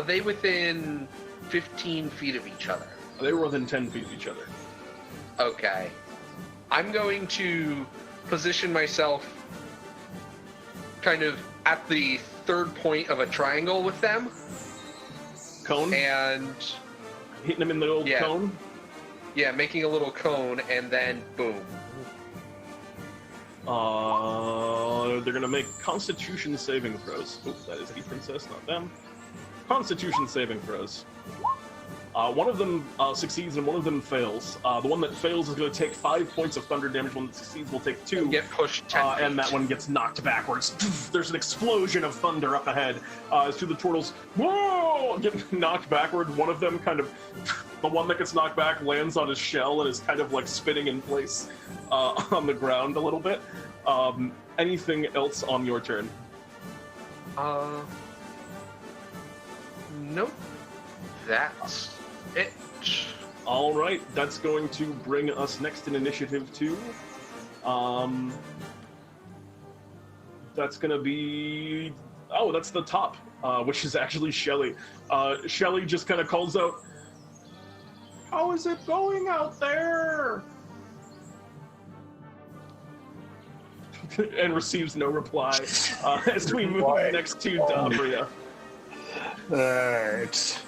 they within 15 feet of each other? They were within 10 feet of each other. Okay. I'm going to position myself kind of at the 3rd point of a triangle with them. Cone? And... Hitting him in the old cone? Yeah, making a little cone, and then boom. They're gonna make Constitution saving throws. Oops, that is the princess, not them. Constitution saving throws. One of them succeeds and one of them fails. The one that fails is going to take 5 points of thunder damage. One that succeeds will take 2. Get pushed 10 feet. And that one gets knocked backwards. There's an explosion of thunder up ahead as two of the turtles, whoa, get knocked backward. One of them kind of, the one that gets knocked back lands on his shell and is kind of like spinning in place on the ground a little bit. Anything else on your turn? Nope. That's it. All right, that's going to bring us next in initiative 2. That's going to be... Oh, that's the top, which is actually Shelly. Shelly just kind of calls out, "How is it going out there?" and receives no reply as we move next to Dabria. Alright.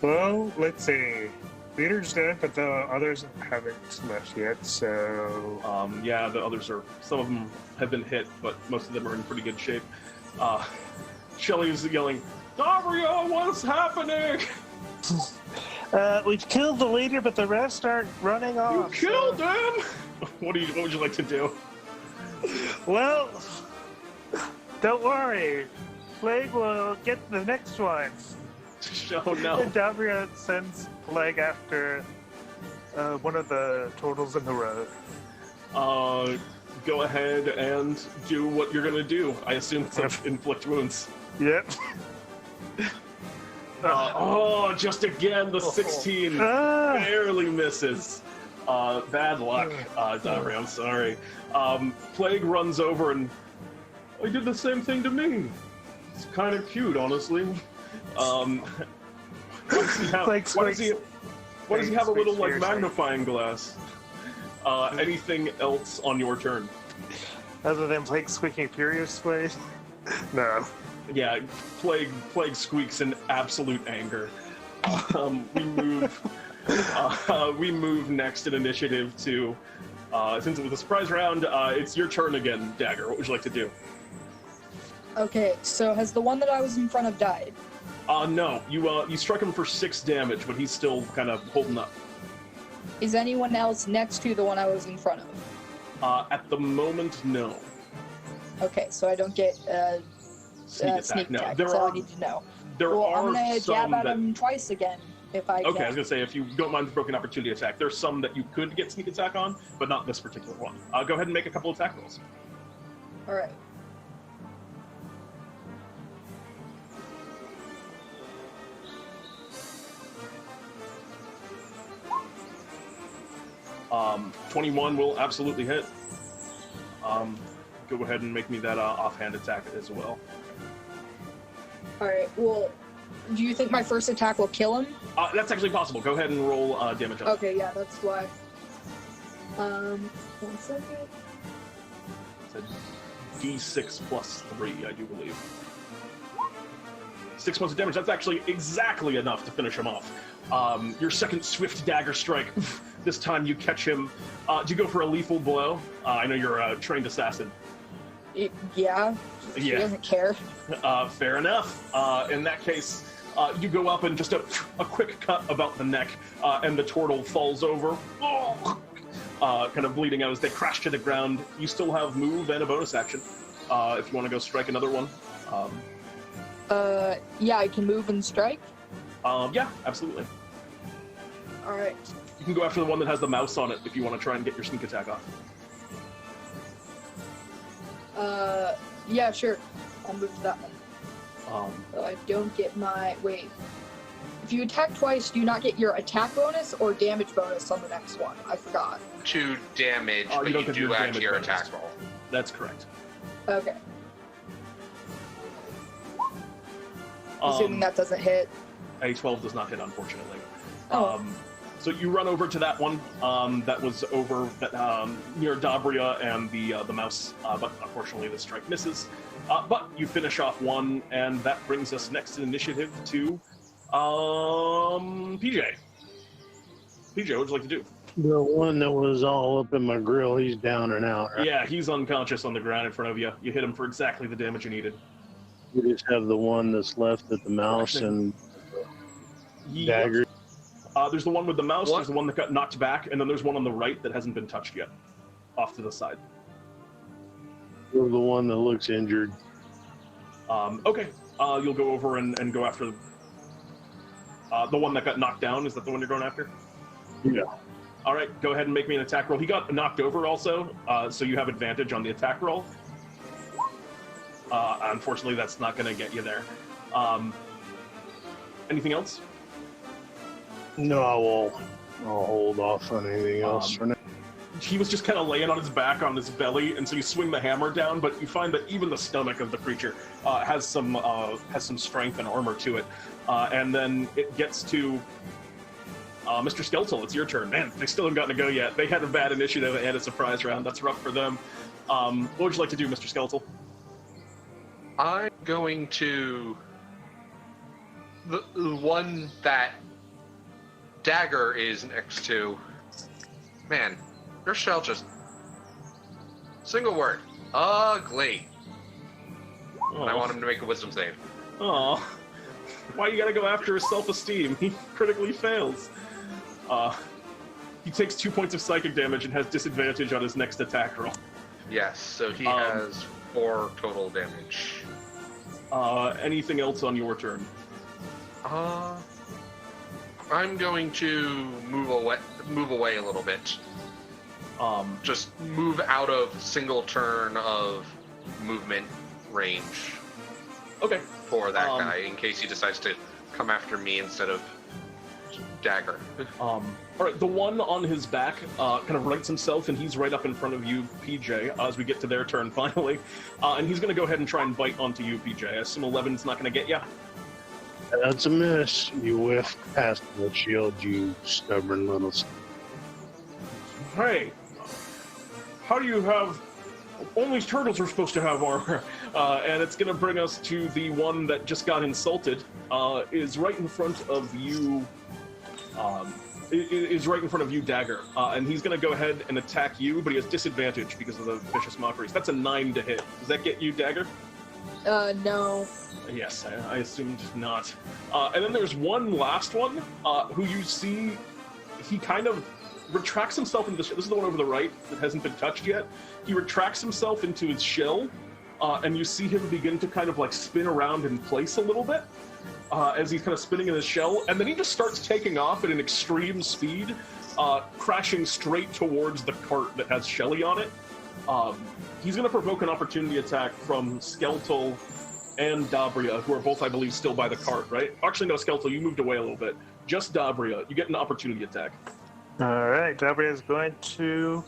Well, let's see. Leader's dead, but the others haven't left yet, so... Yeah, the others are... Some of them have been hit, but most of them are in pretty good shape. Shelly is yelling, "Dabria, what's happening?" We've killed the leader, but the rest aren't running off. You killed him! What would you like to do? Well, don't worry. Plague will get the next one. Oh no. And Dabria sends Plague after one of the turtles in the road. Go ahead and do what you're gonna do. I assume it's inflict wounds. Yep. Just again, the 16 barely misses. Bad luck, Dabria, I'm sorry. Plague runs over and, "He did the same thing to me. It's kind of cute, honestly." Why does he have a little, like, magnifying glass? Anything else on your turn? Other than Plague squeaking furiously? No. Yeah, Plague squeaks in absolute anger. We move next in initiative to, since it was a surprise round, it's your turn again, Dagger. What would you like to do? Okay, so has the one that I was in front of died? No. You struck him for 6 damage, but he's still kind of holding up. Is anyone else next to the one I was in front of? At the moment, no. Okay, so I don't get sneak attack. No, That's all I need to know. I'm gonna jab at him twice again if I can. Okay, I was gonna say, if you don't mind the broken opportunity attack, there's some that you could get sneak attack on, but not this particular one. Go ahead and make a couple attack rolls. All right. Um, 21 will absolutely hit. Go ahead and make me that offhand attack as well. Alright, well, do you think my first attack will kill him? That's actually possible. Go ahead and roll damage on it. Okay, yeah, that's why. 1 second. It's a D6 plus 3, I do believe. 6 points of damage. That's actually exactly enough to finish him off. Your second swift dagger strike. This time you catch him. Do you go for a lethal blow? I know you're a trained assassin. Yeah. He doesn't care. Fair enough. In that case, you go up and just a quick cut about the neck, and the turtle falls over, kind of bleeding out as they crash to the ground. You still have move and a bonus action if you want to go strike another one. Yeah, I can move and strike? Yeah, absolutely. Alright. You can go after the one that has the mouse on it if you want to try and get your sneak attack off. Yeah, sure. I'll move to that one. So I don't get my... Wait. If you attack twice, do you not get your attack bonus or damage bonus on the next one? I forgot. 2 damage, but you do add your attack roll. That's correct. Okay. Assuming that doesn't hit. A 12 does not hit, unfortunately. Oh. So you run over to that one that was over near Dabria and the mouse, but unfortunately the strike misses. But you finish off one, and that brings us next in initiative to PJ. PJ, what would you like to do? The one that was all up in my grill, he's down and out, right? Yeah, he's unconscious on the ground in front of you. You hit him for exactly the damage you needed. You just have the one that's left at the mouse and dagger. There's the one with the mouse, there's the one that got knocked back, and then there's one on the right that hasn't been touched yet, off to the side. Or the one that looks injured. Okay, you'll go over and go after the one that got knocked down. Is that the one you're going after? Yeah. All right, go ahead and make me an attack roll. He got knocked over also, so you have advantage on the attack roll. Unfortunately, that's not going to get you there. Anything else? No, I'll hold off on anything else for now. He was just kind of laying on his back on his belly, and so you swing the hammer down, but you find that even the stomach of the creature has some strength and armor to it. And then it gets to Mr. Skeltal. It's your turn. Man, they still haven't gotten to go yet. They had a bad initiative and a surprise round. That's rough for them. What would you like to do, Mr. Skeltal? I'm going to... The one that dagger is next to... Man, your shell just... Single word. Ugly. Oh. I want him to make a wisdom save. Oh, why you gotta go after his self-esteem? He critically fails. He takes 2 points of psychic damage and has disadvantage on his next attack roll. Yes, so he has 4 total damage. Anything else on your turn? I'm going to move away a little bit. Just move out of single turn of movement range. Okay. For that guy, in case he decides to come after me instead of dagger. All right, the one on his back kind of rights himself, and he's right up in front of you, PJ, as we get to their turn finally. And he's going to go ahead and try and bite onto you, PJ. I assume 11's not going to get you? That's a miss. You whiffed past the shield, you stubborn little... Hey, how do you have... Only turtles are supposed to have armor. And it's going to bring us to the one that just got insulted. Is right in front of you... is right in front of you, Dagger. And he's going to go ahead and attack you, but he has disadvantage because of the vicious mockeries. That's a 9 to hit. Does that get you, Dagger? No. Yes, I assumed not. And then there's one last one, who you see, he kind of retracts himself into the... This is the one over the right that hasn't been touched yet. He retracts himself into his shell, and you see him begin to kind of like spin around in place a little bit, as he's kind of spinning in his shell, and then he just starts taking off at an extreme speed, crashing straight towards the cart that has Shelly on it. He's going to provoke an opportunity attack from Skeltal and Dabria, who are both, I believe, still by the cart, right? Actually, no, Skeltal, you moved away a little bit. Just Dabria. You get an opportunity attack. Alright, Dabria is going to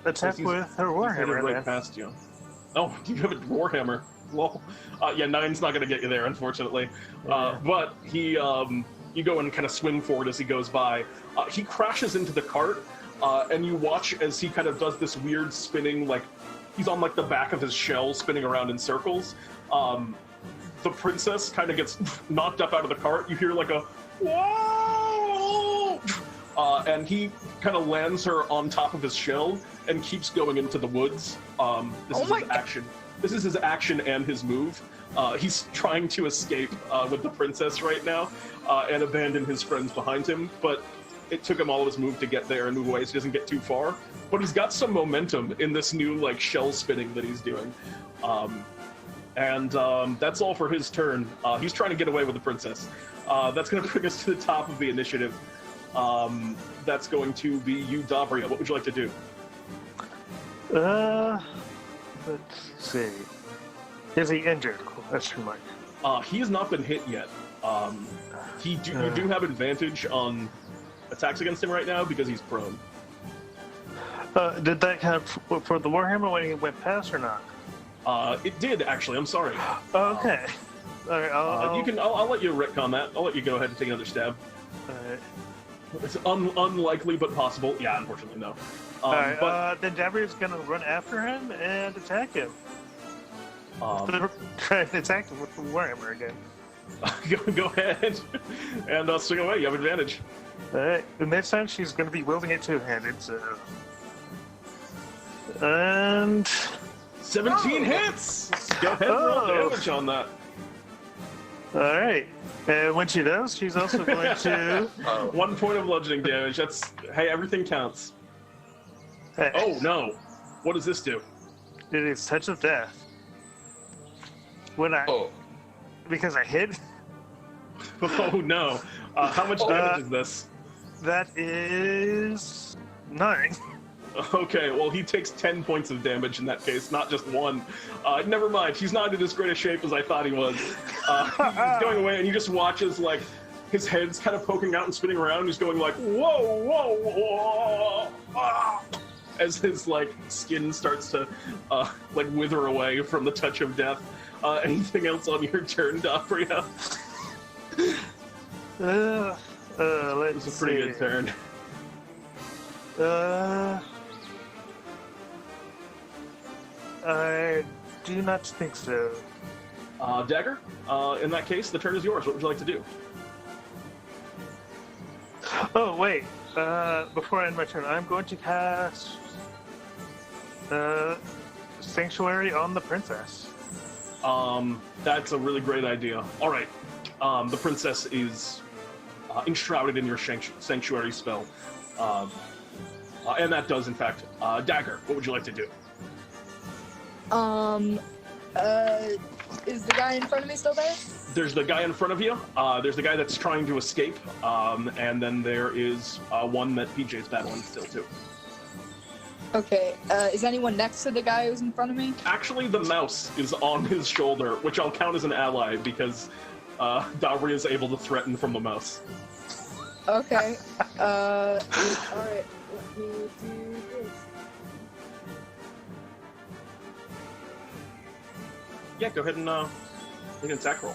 attack with her Warhammer. Right past you. Oh, you have a Warhammer. Lol. Yeah, 9's not going to get you there, unfortunately. Yeah. But he, you go and kind of swing forward as he goes by. He crashes into the cart, and you watch as he kind of does this weird spinning, like, he's on, like, the back of his shell, spinning around in circles. The princess kind of gets knocked up out of the cart. You hear, like, a, whoa! And he kind of lands her on top of his shell and keeps going into the woods. This is his action. This is his action and his move. He's trying to escape with the princess right now and abandon his friends behind him, but it took him all of his move to get there and move away so he doesn't get too far. But he's got some momentum in this new like shell spinning that he's doing. That's all for his turn. He's trying to get away with the princess. That's going to bring us to the top of the initiative. That's going to be you, Dabria. What would you like to do? Let's see. Is he injured? Question mark. He has not been hit yet. You do have advantage on attacks against him right now because he's prone. Did that count for the Warhammer when he went past or not? It did actually. I'm sorry. Okay. All right. I'll let you retcon that. I'll let you go ahead and take another stab. Alright. It's unlikely but possible. Yeah, unfortunately no. Alright. But Then Dabria's gonna run after him and attack him. Try to attack him with the Warhammer again. go ahead and swing away. You have advantage. Alright. And this time she's gonna be wielding it two-handed. So. And 17 hits! Go ahead and roll damage on that. Alright. And when she does, she's also going to... 1 point of bludgeoning damage. Hey, everything counts. Hey. Oh, no. What does this do? It is Touch of Death. When I... Oh. Because I hit? Oh, no. How much damage is this? That is... 9. Okay, well, he takes 10 points of damage in that case, not just 1. Never mind, he's not in as great a shape as I thought he was. He's going away, and he just watches, like, his head's kind of poking out and spinning around. He's going like, whoa, whoa, whoa, ah, as his, like, skin starts to, like, wither away from the touch of death. Anything else on your turn, Dabria? Let's It's a pretty see. good turn. I do not think so. Dagger, in that case, the turn is yours. What would you like to do? Oh, wait. Before I end my turn, I'm going to cast Sanctuary on the princess. That's a really great idea. All right. The princess is enshrouded in your sanctuary spell. And that does, in fact, Dagger, what would you like to do? Is the guy in front of me still there? There's the guy in front of you. There's the guy that's trying to escape. And then there is one that PJ's battling still, too. Okay, is anyone next to the guy who's in front of me? Actually, the mouse is on his shoulder, which I'll count as an ally because Dabria is able to threaten from the mouse. Okay, alright, let me do this. Yeah, go ahead and make an attack roll.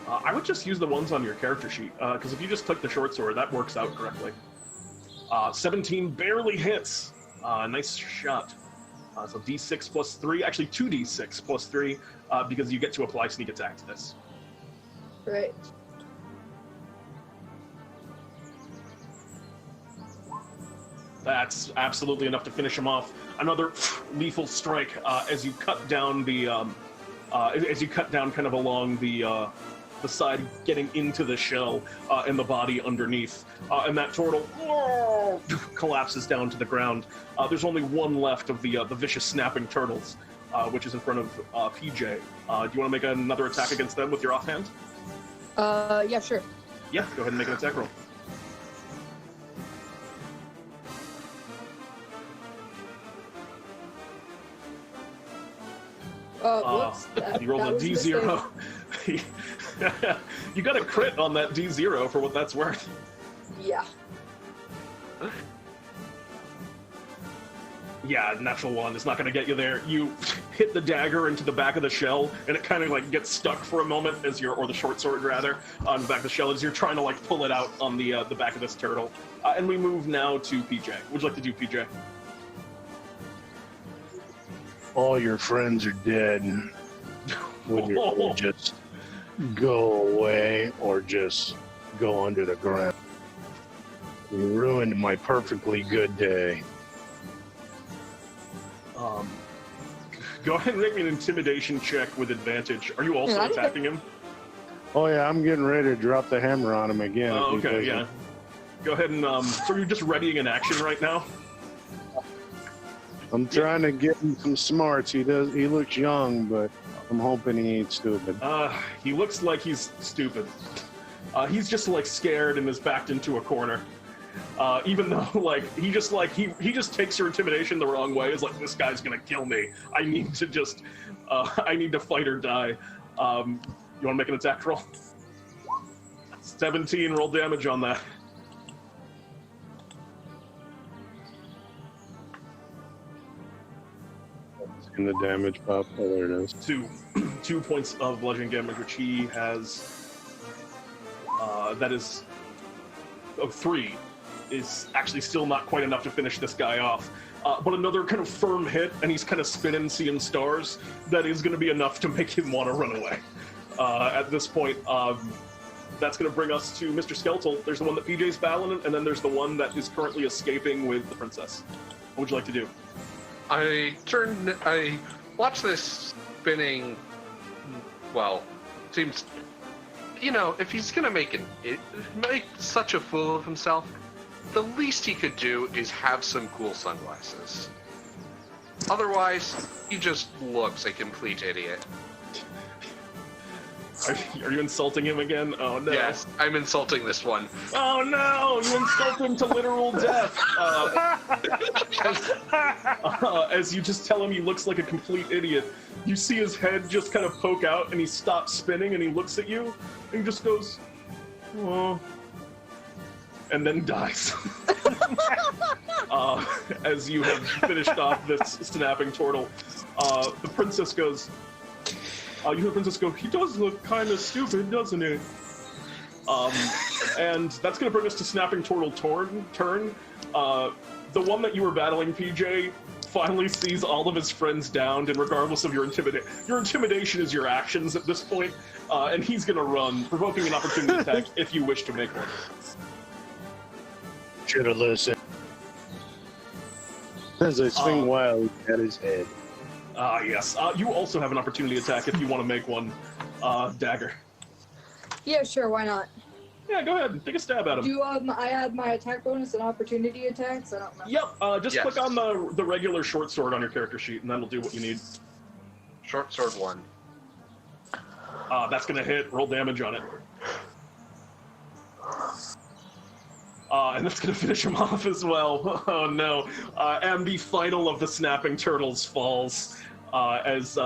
I would just use the ones on your character sheet, because if you just click the short sword, that works out correctly. 17 barely hits. Nice shot. So d6 plus 3, actually 2d6 plus 3, because you get to apply sneak attack to this. Right. That's absolutely enough to finish him off. Another lethal strike as you cut down the, kind of along the side, getting into the shell and the body underneath, and that Tortle collapses down to the ground. There's only one left of the vicious snapping turtles, which is in front of PJ. Do you want to make another attack against them with your offhand? Yeah, sure. Yeah, go ahead and make an attack roll. Whoops. You rolled a D0. You got a crit on that D0 for what that's worth. Yeah. Yeah, natural one. It's not going to get you there. You hit the dagger into the back of the shell, and it kind of like gets stuck for a moment as or the short sword rather, on the back of the shell as you're trying to like pull it out on the back of this turtle. And we move now to PJ. What would you like to do, PJ? All your friends are dead. Would you just go away or just go under the ground? You ruined my perfectly good day. Go ahead and make me an intimidation check with advantage. Are you also attacking him? Oh yeah, I'm getting ready to drop the hammer on him again. Oh, okay, yeah. Go ahead and, so you're just readying an action right now? I'm trying to get him some smarts. He looks young, but I'm hoping he ain't stupid. He looks like he's stupid. He's just like scared and is backed into a corner. even though like he just takes your intimidation the wrong way. Is like, this guy's gonna kill me. I need to fight or die. You want to make an attack roll? 17. Roll damage on that. In the damage pop. Oh, there it is. 2 points of bludgeoning damage, which he has. That is. 3 is actually still not quite enough to finish this guy off. But another kind of firm hit, and he's kind of spinning, seeing stars. That is going to be enough to make him want to run away. At this point, that's going to bring us to Mr. Skeltal. There's the one that PJ's battling, and then there's the one that is currently escaping with the princess. What would you like to do? I watch this spinning. Well, seems, if he's gonna make such a fool of himself, the least he could do is have some cool sunglasses. Otherwise, he just looks a complete idiot. Are you insulting him again? Oh no. Yes, I'm insulting this one. Oh no! You insult him to literal death. As you just tell him he looks like a complete idiot, you see his head just kind of poke out, and he stops spinning, and he looks at you, and he just goes, "Oh," and then dies. As you have finished off this snapping turtle, the princess goes. You hear the princess go, "He does look kind of stupid, doesn't he?" And that's going to bring us to Snapping Turtle turn. The one that you were battling, PJ, finally sees all of his friends downed, and regardless of your intimidation is your actions at this point, and he's going to run, provoking an opportunity attack if you wish to make one. Should have listened. As I swing wildly at his head. Yes. You also have an opportunity attack if you want to make one, dagger. Yeah, sure, why not? Yeah, go ahead. Take a stab at him. Do I add my attack bonus and opportunity attacks? I don't know. Yep. Just click on the regular short sword on your character sheet, and that'll do what you need. Short sword 1. That's gonna hit. Roll damage on it. And that's gonna finish him off as well. Oh no. And the final of the snapping turtles falls as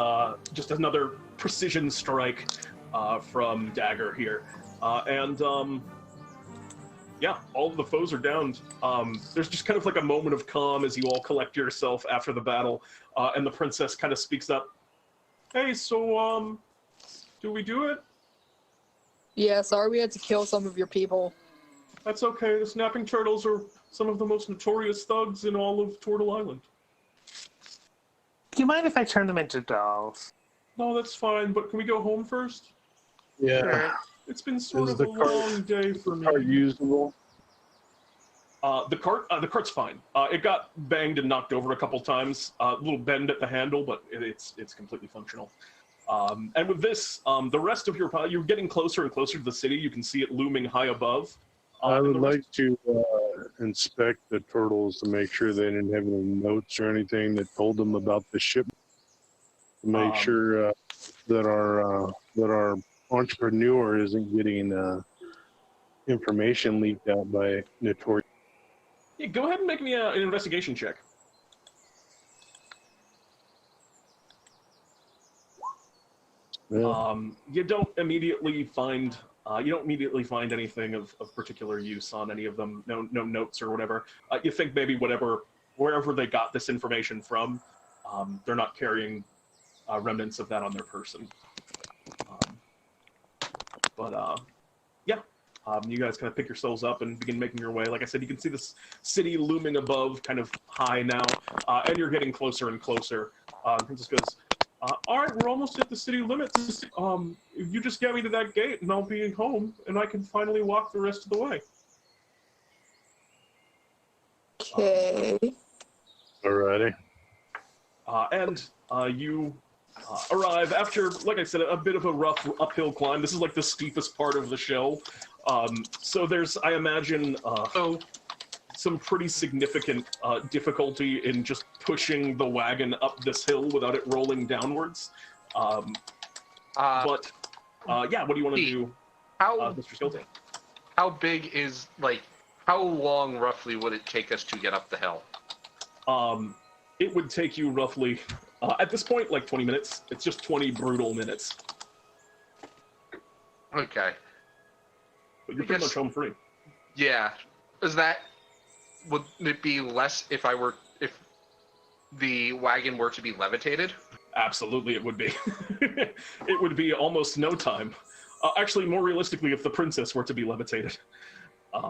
just another precision strike from Dagger here. Yeah, all of the foes are downed. There's just kind of like a moment of calm as you all collect yourself after the battle, and the princess kind of speaks up. Hey, so, do we do it? Yeah, sorry we had to kill some of your people. That's okay. The snapping turtles are some of the most notorious thugs in all of Tortle Island. Do you mind if I turn them into dolls? No, that's fine, but can we go home first? Yeah. Sure. It's been sort Is of the a long day for me. Are usable? The cart's fine. It got banged and knocked over a couple times. A little bend at the handle, but it's completely functional. And with this, the rest of you're getting closer and closer to the city. You can see it looming high above. I would like to inspect the turtles to make sure they didn't have any notes or anything that told them about the ship. To make sure that our entrepreneur isn't getting information leaked out by notorious. Yeah, go ahead and make me an investigation check. Yeah. You don't immediately find anything of particular use on any of them. No notes or whatever. You think maybe wherever they got this information from, they're not carrying remnants of that on their person. Yeah. You guys kind of pick yourselves up and begin making your way. Like I said, you can see this city looming above, kind of high now, and you're getting closer and closer. Princess goes, all right, we're almost at the city limits. You just get me to that gate, and I'll be home, and I can finally walk the rest of the way. Okay. Alrighty. You arrive after, like I said, a bit of a rough uphill climb. This is like the steepest part of the show. So there's, I imagine, some pretty significant difficulty in just pushing the wagon up this hill without it rolling downwards. Yeah, what do you want to do, Mr. Skeltal? How big is, like, How long, roughly, would it take us to get up the hill? It would take you roughly, at this point, like 20 minutes. It's just 20 brutal minutes. Okay. But you're pretty much home free. Yeah. Would it be less if the wagon were to be levitated? Absolutely, it would be. It would be almost no time. Actually, more realistically, if the princess were to be levitated.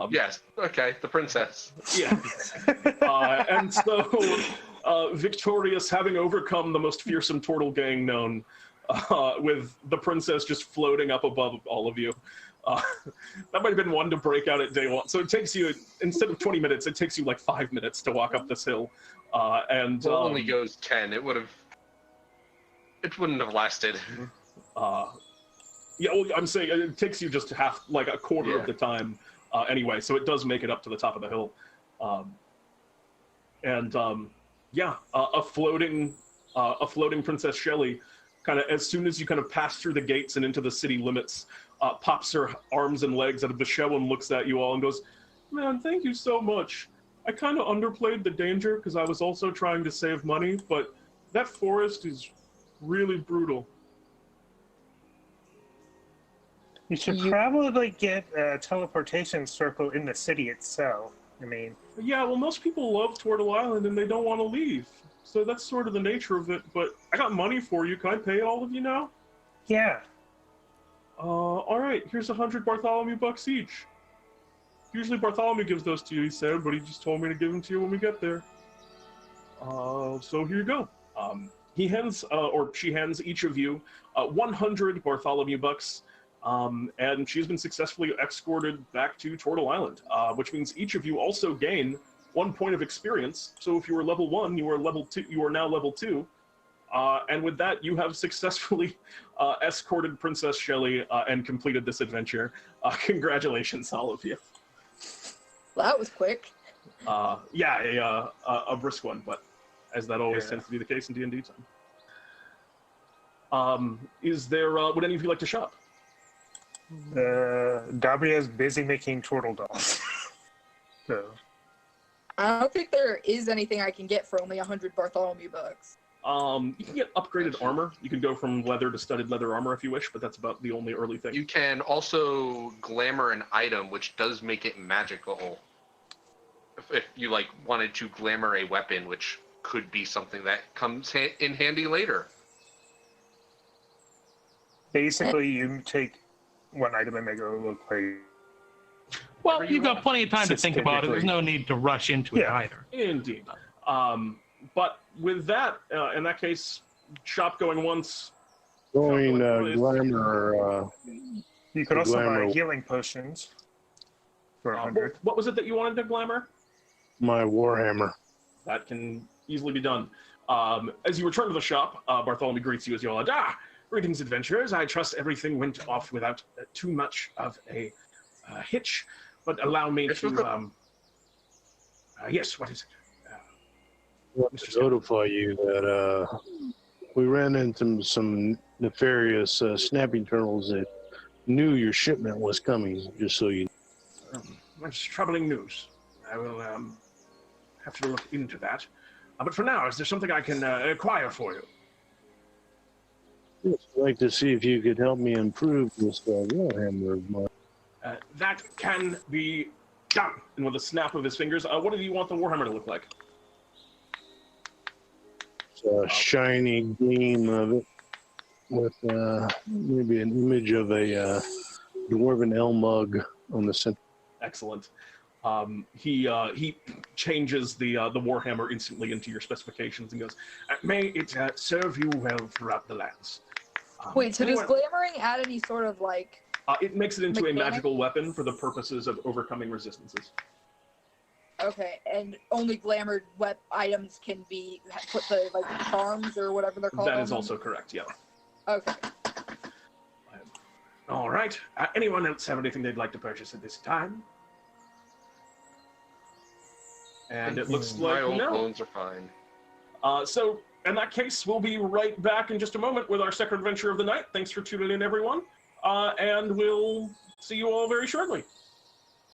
Yes. Okay. The princess. Yeah. And so, victorious, having overcome the most fearsome Tortle gang known, with the princess just floating up above all of you. That might have been one to break out at day one. So it takes you, instead of 20 minutes, it takes you like 5 minutes to walk up this hill. And it only goes 10. It wouldn't have lasted. Yeah, well, I'm saying it takes you just like a quarter of the time anyway, so it does make it up to the top of the hill. A floating Princess Shelly, kind of as soon as you kind of pass through the gates and into the city limits, pops her arms and legs out of the shell and looks at you all and goes, "Man, thank you so much. I kind of underplayed the danger because I was also trying to save money, but that forest is really brutal." You should probably get a teleportation circle in the city itself. I mean... Yeah, well, most people love Tortle Island and they don't want to leave. So that's sort of the nature of it, but I got money for you. Can I pay all of you now? Yeah. All right, here's 100 Bartholomew bucks each. Usually Bartholomew gives those to you, he said, but he just told me to give them to you when we get there. So here you go. He hands, or she hands each of you 100 Bartholomew bucks, and she's been successfully escorted back to Tortle Island, which means each of you also gain 1 point of experience. So if you were level 1, you are level 2. You are now level 2, and with that, you have successfully escorted Princess Shelly and completed this adventure. Congratulations, all of you. Well, that was quick. Yeah, a brisk one, but as that always tends to be the case in D&D time. Is there? Would any of you like to shop? Dabria is busy making turtle dolls. So. I don't think there is anything I can get for only 100 Bartholomew bucks. You can get upgraded armor. You can go from leather to studded leather armor if you wish, but that's about the only early thing. You can also glamour an item, which does make it magical. If you wanted to glamour a weapon, which could be something that comes in handy later. Basically, you take one item and make it look like... Well, you've got plenty of time to think about it. There's no need to rush into it either. Indeed. But with that, in that case, shop going once. Going glamour. You could also buy healing potions for 100. What was it that you wanted to glamour? My warhammer. That can easily be done. As you return to the shop, Bartholomew greets you as you all are. Greetings, adventurers. I trust everything went off without too much of a hitch. But allow me to... yes, what is it? I want to notify you that we ran into some nefarious snapping turtles that knew your shipment was coming, just so you know. That's troubling news. I will have to look into that. But for now, is there something I can acquire for you? Yes, I'd like to see if you could help me improve this warhammer of mine. That can be done. And with a snap of his fingers, what do you want the warhammer to look like? A shiny gleam of it with maybe an image of a dwarven elm mug on the center. Excellent. He changes the warhammer instantly into your specifications and goes, "May it serve you well throughout the lands." Wait, so does glamoring add any sort of it makes it into mechanic? a magical weapon for the purposes of overcoming resistances. Okay, and only glamored items can be put the charms or whatever they're called. That is also correct. Yeah. Okay. All right. Anyone else have anything they'd like to purchase at this time? And it looks like my old no. clones are fine. So in that case, we'll be right back in just a moment with our second adventure of the night. Thanks for tuning in, everyone. And we'll see you all very shortly.